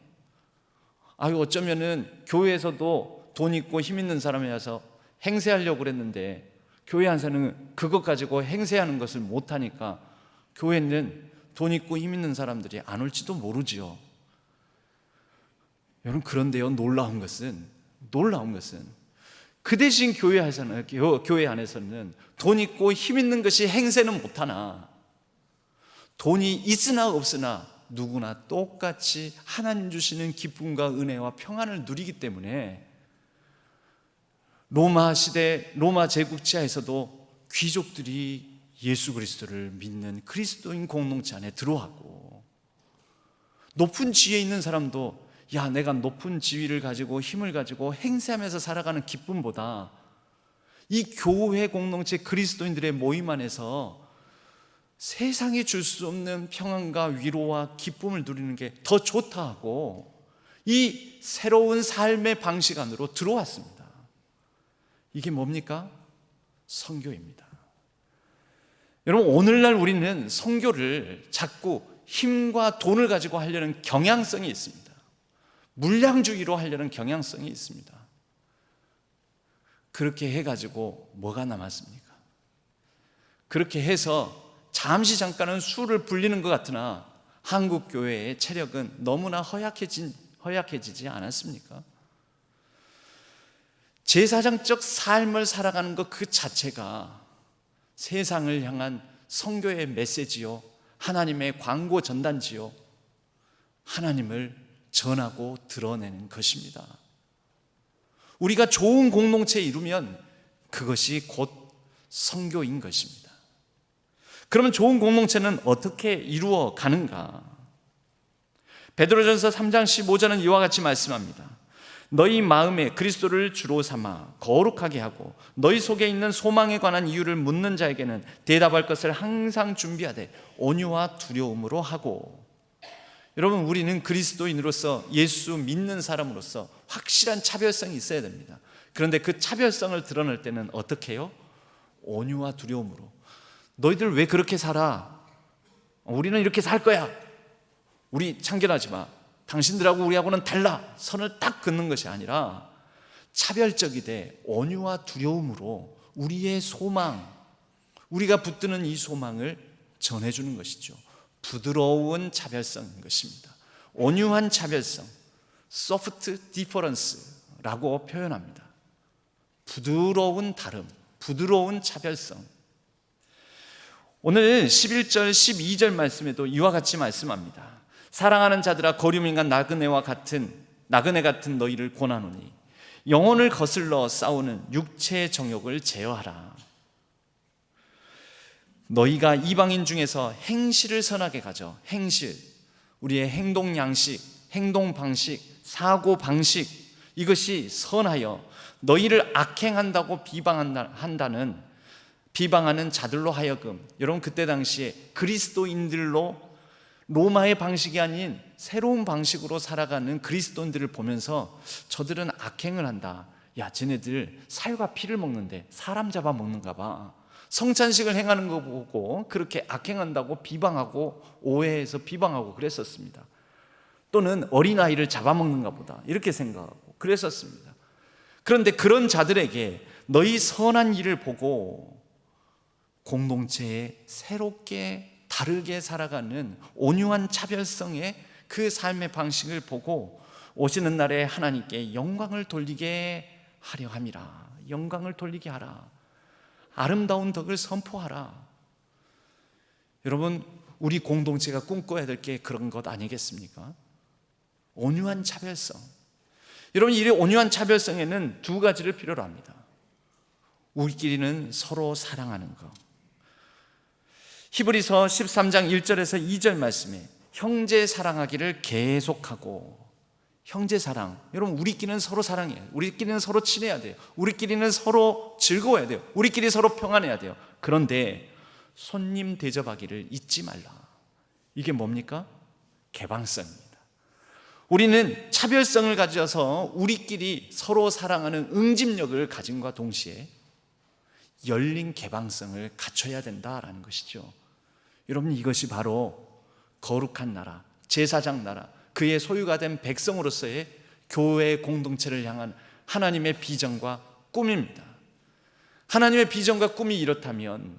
어쩌면은 교회에서도 돈 있고 힘 있는 사람이 와서 행세하려고 그랬는데 교회 안에서는 그것 가지고 행세하는 것을 못하니까 교회는 돈 있고 힘 있는 사람들이 안 올지도 모르지요. 여러분, 그런데요, 놀라운 것은 그 대신 교회 안에서는 돈 있고 힘 있는 것이 행세는 못하나, 돈이 있으나 없으나 누구나 똑같이 하나님 주시는 기쁨과 은혜와 평안을 누리기 때문에 로마 시대, 로마 제국지하에서도 귀족들이 예수 그리스도를 믿는 그리스도인 공동체 안에 들어왔고, 높은 지위에 있는 사람도 내가 높은 지위를 가지고 힘을 가지고 행세하면서 살아가는 기쁨보다 이 교회 공동체 그리스도인들의 모임 안에서 세상이 줄 수 없는 평안과 위로와 기쁨을 누리는 게 더 좋다 하고 이 새로운 삶의 방식 안으로 들어왔습니다. 이게 뭡니까? 선교입니다. 여러분, 오늘날 우리는 선교를 자꾸 힘과 돈을 가지고 하려는 경향성이 있습니다. 물량주의로 하려는 경향성이 있습니다. 그렇게 해가지고 뭐가 남았습니까? 그렇게 해서 잠시 잠깐은 수를 불리는 것 같으나 한국 교회의 체력은 너무나 허약해지지 않았습니까? 제사장적 삶을 살아가는 것 그 자체가 세상을 향한 선교의 메시지요, 하나님의 광고 전단지요, 하나님을 전하고 드러내는 것입니다. 우리가 좋은 공동체 이루면 그것이 곧 선교인 것입니다. 그러면 좋은 공동체는 어떻게 이루어 가는가? 베드로전서 3장 15절은 이와 같이 말씀합니다. 너희 마음에 그리스도를 주로 삼아 거룩하게 하고 너희 속에 있는 소망에 관한 이유를 묻는 자에게는 대답할 것을 항상 준비하되 온유와 두려움으로 하고. 여러분, 우리는 그리스도인으로서, 예수 믿는 사람으로서 확실한 차별성이 있어야 됩니다. 그런데 그 차별성을 드러낼 때는 어떻게 해요? 온유와 두려움으로. 너희들 왜 그렇게 살아? 우리는 이렇게 살 거야. 우리 참견하지 마. 당신들하고 우리하고는 달라. 선을 딱 긋는 것이 아니라 차별적이되 온유와 두려움으로 우리의 소망, 우리가 붙드는 이 소망을 전해주는 것이죠. 부드러운 차별성인 것입니다. 온유한 차별성, soft difference라고 표현합니다. 부드러운 다름, 부드러운 차별성. 오늘 11절, 12절 말씀에도 이와 같이 말씀합니다. 사랑하는 자들아, 거류민과 나그네 같은 너희를 권하노니 영혼을 거슬러 싸우는 육체의 정욕을 제어하라. 너희가 이방인 중에서 행실을 선하게 가져. 행실, 우리의 행동 양식, 행동 방식, 사고 방식, 이것이 선하여 너희를 악행한다고 비방하는 자들로 하여금, 여러분 그때 당시에 그리스도인들로 로마의 방식이 아닌 새로운 방식으로 살아가는 그리스도인들을 보면서 저들은 악행을 한다. 야, 쟤네들 살과 피를 먹는데 사람 잡아먹는가 봐. 성찬식을 행하는 거 보고 그렇게 악행한다고 비방하고 오해해서 비방하고 그랬었습니다. 또는 어린아이를 잡아먹는가 보다 이렇게 생각하고 그랬었습니다. 그런데 그런 자들에게 너희 선한 일을 보고 공동체에 새롭게 다르게 살아가는 온유한 차별성의 그 삶의 방식을 보고 오시는 날에 하나님께 영광을 돌리게 하려 함이라. 영광을 돌리게 하라. 아름다운 덕을 선포하라. 여러분, 우리 공동체가 꿈꿔야 될 게 그런 것 아니겠습니까? 온유한 차별성. 여러분, 이 온유한 차별성에는 두 가지를 필요로 합니다. 우리끼리는 서로 사랑하는 것. 히브리서 13장 1절에서 2절 말씀에 형제 사랑하기를 계속하고. 형제 사랑, 여러분 우리끼리는 서로 사랑해요. 우리끼리는 서로 친해야 돼요. 우리끼리는 서로 즐거워야 돼요. 우리끼리 서로 평안해야 돼요. 그런데 손님 대접하기를 잊지 말라. 이게 뭡니까? 개방성입니다. 우리는 차별성을 가져서 우리끼리 서로 사랑하는 응집력을 가짐과 동시에 열린 개방성을 갖춰야 된다라는 것이죠. 여러분, 이것이 바로 거룩한 나라, 제사장 나라, 그의 소유가 된 백성으로서의 교회 공동체를 향한 하나님의 비전과 꿈입니다. 하나님의 비전과 꿈이 이렇다면,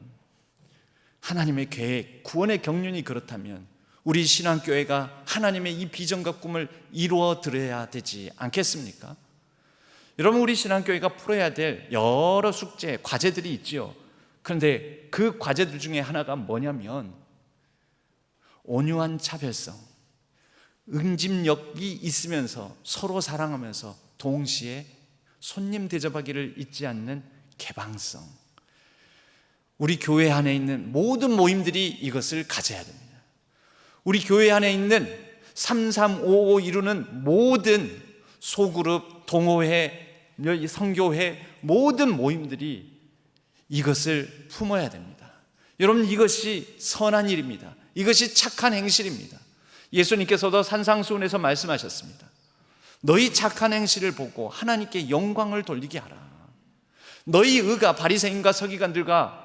하나님의 계획, 구원의 경륜이 그렇다면 우리 신앙교회가 하나님의 이 비전과 꿈을 이루어 드려야 되지 않겠습니까? 여러분, 우리 신앙교회가 풀어야 될 여러 숙제, 과제들이 있지요. 그런데 그 과제들 중에 하나가 뭐냐면 온유한 차별성, 응집력이 있으면서 서로 사랑하면서 동시에 손님 대접하기를 잊지 않는 개방성. 우리 교회 안에 있는 모든 모임들이 이것을 가져야 됩니다. 우리 교회 안에 있는 3355 이루는 모든 소그룹, 동호회, 성교회 모든 모임들이 이것을 품어야 됩니다. 여러분, 이것이 선한 일입니다. 이것이 착한 행실입니다. 예수님께서도 산상수훈에서 말씀하셨습니다. 너희 착한 행실을 보고 하나님께 영광을 돌리게 하라. 너희 의가 바리새인과 서기관들보다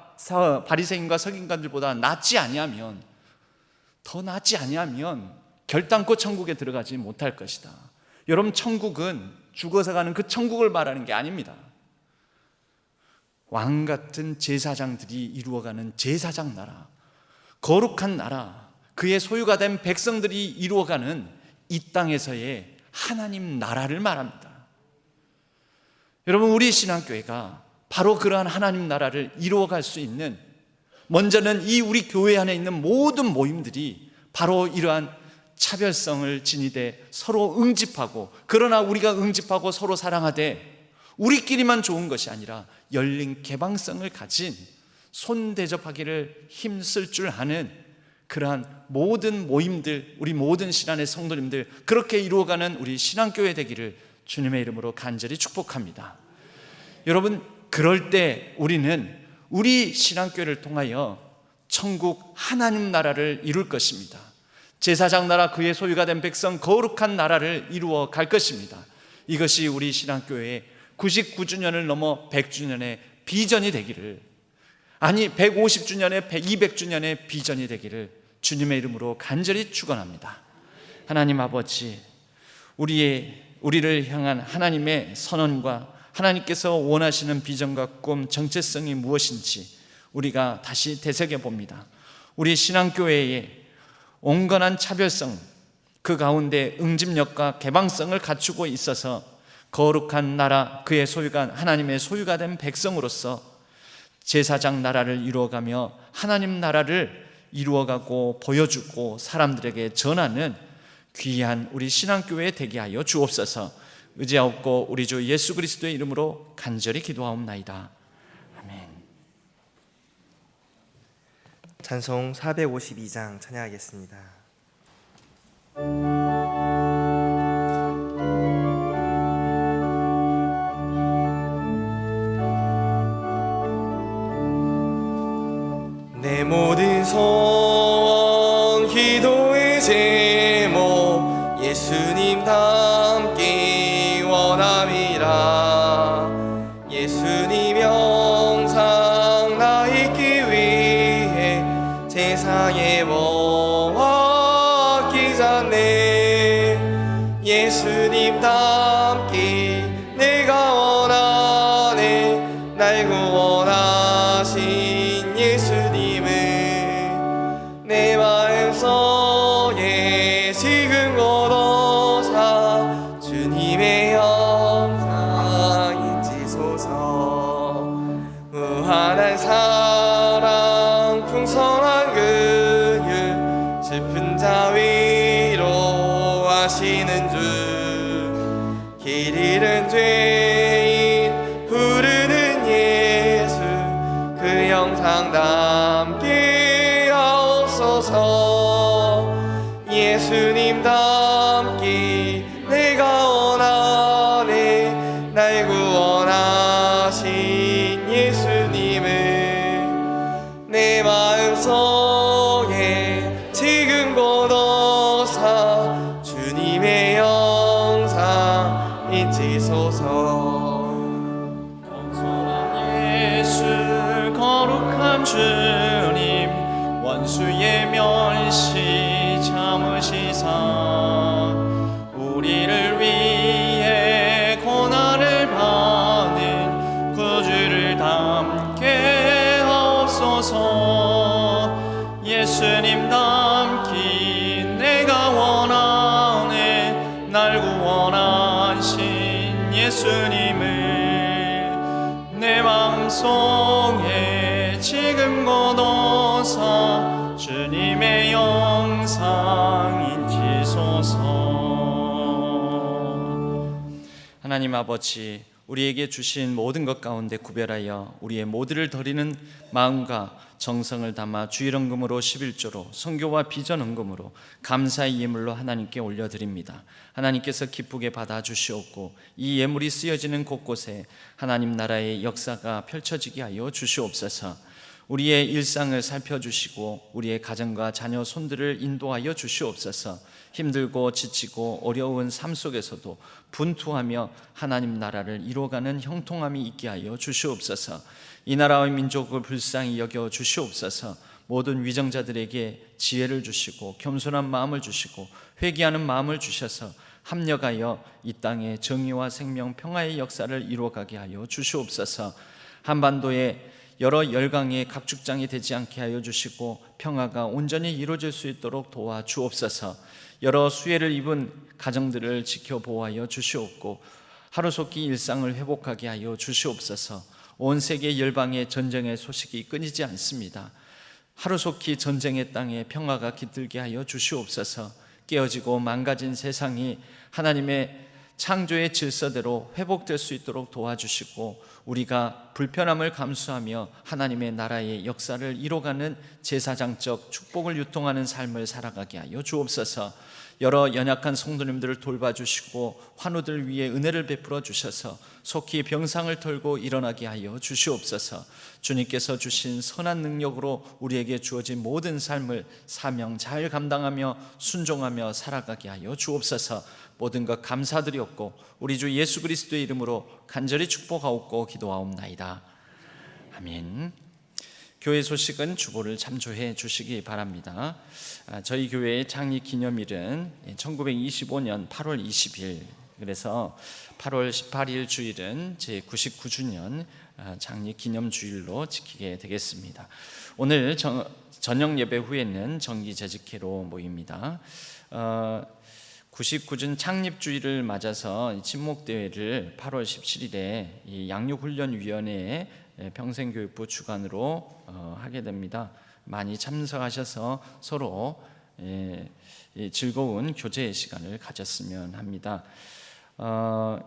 낫지 아니하면, 더 낫지 아니하면 결단코 천국에 들어가지 못할 것이다. 여러분, 천국은 죽어서 가는 그 천국을 말하는 게 아닙니다. 왕 같은 제사장들이 이루어가는 제사장 나라, 거룩한 나라, 그의 소유가 된 백성들이 이루어가는 이 땅에서의 하나님 나라를 말합니다. 여러분, 우리 신앙교회가 바로 그러한 하나님 나라를 이루어갈 수 있는, 먼저는 이 우리 교회 안에 있는 모든 모임들이 바로 이러한 차별성을 지니되 서로 응집하고, 그러나 우리가 응집하고 서로 사랑하되 우리끼리만 좋은 것이 아니라 열린 개방성을 가진, 손 대접하기를 힘쓸 줄 아는 그러한 모든 모임들, 우리 모든 신앙의 성도님들, 그렇게 이루어가는 우리 신앙교회 되기를 주님의 이름으로 간절히 축복합니다. 여러분, 그럴 때 우리는 우리 신앙교회를 통하여 천국 하나님 나라를 이룰 것입니다. 제사장 나라, 그의 소유가 된 백성, 거룩한 나라를 이루어 갈 것입니다. 이것이 우리 신앙교회의 99주년을 넘어 100주년의 비전이 되기를, 아니 150주년의 200주년의 비전이 되기를 주님의 이름으로 간절히 축원합니다. 하나님 아버지, 우리를 향한 하나님의 선언과 하나님께서 원하시는 비전과 꿈, 정체성이 무엇인지 우리가 다시 되새겨 봅니다. 우리 신앙교회의 온건한 차별성, 그 가운데 응집력과 개방성을 갖추고 있어서 거룩한 나라, 그의 소유가, 하나님의 소유가 된 백성으로서 제사장 나라를 이루어가며 하나님 나라를 이루어가고 보여주고 사람들에게 전하는 귀한 우리 신앙교회 되게 하여 주옵소서. 의지하옵고 우리 주 예수 그리스도의 이름으로 간절히 기도하옵나이다. 아멘. 찬송 452장 찬양하겠습니다. 내 모든 소원, 기도의 제목 예수님 닮기 원함이라. 예수님 영상 나 있기 위해 세상에 모았기 전에 예수님 닮기 내가 원하네. 날 구원하신 예수님을 내 마음속에 지금 곳곳아 주님의 영상 인지소서. 무한한 사랑 풍성한 긍휼 슬픈 자 위로하시는 주. 길 잃은 죄인 부르는 예수 그 영상 담게 하옵소서. 예수님 닮기 내가 원하네. 날 구원하신 예수님을 내 마음속에 지금 곳곳아 주님의 영상 인지소서. 겸손한 예수, 거룩한 주님, 원수의 멸시 참으시사 우리를 위해 고난을 받는 구주를 닮게 하옵소서. 예수님 닮기 내가 원하네. 날 구원하신 예수님을 내 마음속에 지금 곳곳아 주님의 영상 인지소서. 하나님 아버지, 우리에게 주신 모든 것 가운데 구별하여 우리의 모두를 드리는 마음과 정성을 담아 주일헌금으로 11조로 선교와 비전 헌금으로 감사의 예물로 하나님께 올려드립니다. 하나님께서 기쁘게 받아주시옵고 이 예물이 쓰여지는 곳곳에 하나님 나라의 역사가 펼쳐지게 하여 주시옵소서. 우리의 일상을 살펴주시고 우리의 가정과 자녀 손들을 인도하여 주시옵소서. 힘들고 지치고 어려운 삶 속에서도 분투하며 하나님 나라를 이루어가는 형통함이 있게 하여 주시옵소서. 이 나라와 민족을 불쌍히 여겨 주시옵소서. 모든 위정자들에게 지혜를 주시고 겸손한 마음을 주시고 회개하는 마음을 주셔서 합력하여 이 땅에 정의와 생명 평화의 역사를 이루어가게 하여 주시옵소서. 한반도에 여러 열강의 각축장이 되지 않게 하여 주시고 평화가 온전히 이루어질 수 있도록 도와 주옵소서. 여러 수해를 입은 가정들을 지켜 보호하여 주시옵고 하루속히 일상을 회복하게 하여 주시옵소서. 온 세계 열방의 전쟁의 소식이 끊이지 않습니다. 하루속히 전쟁의 땅에 평화가 깃들게 하여 주시옵소서. 깨어지고 망가진 세상이 하나님의 창조의 질서대로 회복될 수 있도록 도와주시고 우리가 불편함을 감수하며 하나님의 나라의 역사를 이뤄가는 제사장적 축복을 유통하는 삶을 살아가게 하여 주옵소서. 여러 연약한 성도님들을 돌봐주시고 환우들 위해 은혜를 베풀어 주셔서 속히 병상을 털고 일어나게 하여 주시옵소서. 주님께서 주신 선한 능력으로 우리에게 주어진 모든 삶을 사명 잘 감당하며 순종하며 살아가게 하여 주옵소서. 모든 것 감사드리옵고 우리 주 예수 그리스도의 이름으로 간절히 축복하옵고 기도하옵나이다. 아멘. 교회 소식은 주보를 참조해 주시기 바랍니다. 저희 교회의 창립 기념일은 1925년 8월 20일, 그래서 8월 18일 주일은 제 99주년 창립 기념 주일로 지키게 되겠습니다. 오늘 저녁 예배 후에는 정기 재직회로 모입니다. 99준 창립주일을 맞아서 친목대회를 8월 17일에 양육훈련위원회의 평생교육부 주관으로 하게 됩니다. 많이 참석하셔서 서로 즐거운 교제 시간을 가졌으면 합니다.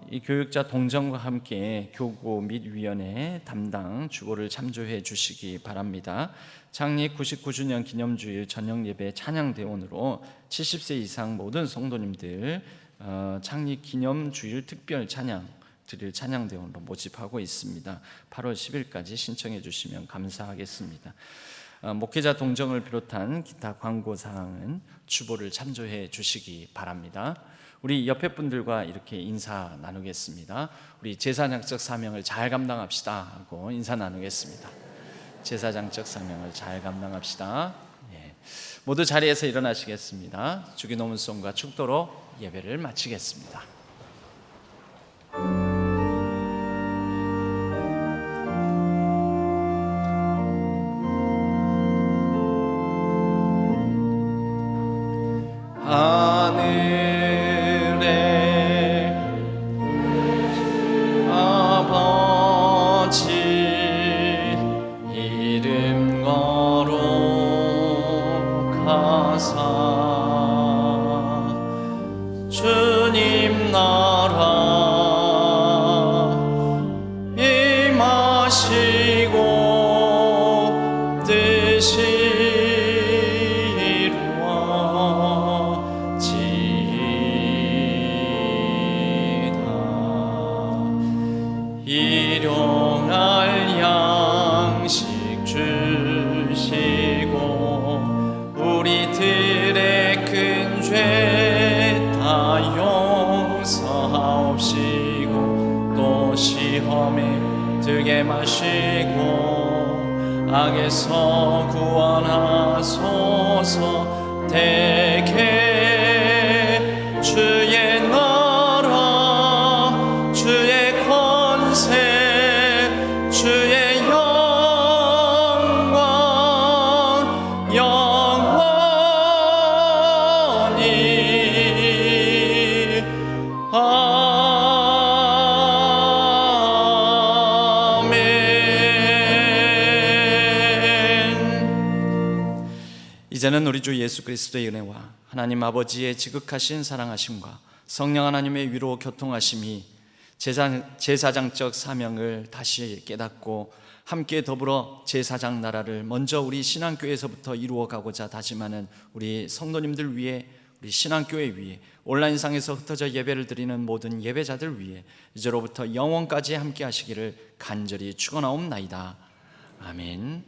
이 교육자 동정과 함께 교구 및 위원회 담당 주보를 참조해 주시기 바랍니다. 창립 99주년 기념주일 저녁 예배 찬양대원으로 70세 이상 모든 성도님들 창립 기념주일 특별 찬양 드릴 찬양대원으로 모집하고 있습니다. 8월 10일까지 신청해 주시면 감사하겠습니다. 목회자 동정을 비롯한 기타 광고사항은 주보를 참조해 주시기 바랍니다. 우리 옆에 분들과 이렇게 인사 나누겠습니다. 우리 제사장적 사명을 잘 감당합시다 하고 인사 나누겠습니다. 제사장적 사명을 잘 감당합시다. 모두 자리에서 일어나시겠습니다. 주기도문송과 축도로 예배를 마치겠습니다. 하늘에 아버지 이름 거룩하사 주님 나라 임하시고 뜻이 일용할 양식 주시고 우리들의 큰 죄 다 용서하옵시고 또 시험에 들게 마시고 악에서 구원하소서. 대개 주의 나라 주의 주의 영광 영원히 아멘. 이제는 우리 주 예수 그리스도의 은혜와 하나님 아버지의 지극하신 사랑하심과 성령 하나님의 위로 교통하심이 제사장적 사명을 다시 깨닫고 함께 더불어 제사장 나라를 먼저 우리 신앙교회에서부터 이루어가고자 다짐하는 우리 성도님들 위해, 우리 신앙교회 위해, 온라인상에서 흩어져 예배를 드리는 모든 예배자들 위해 이제로부터 영원까지 함께 하시기를 간절히 축원하옵나이다. 아멘.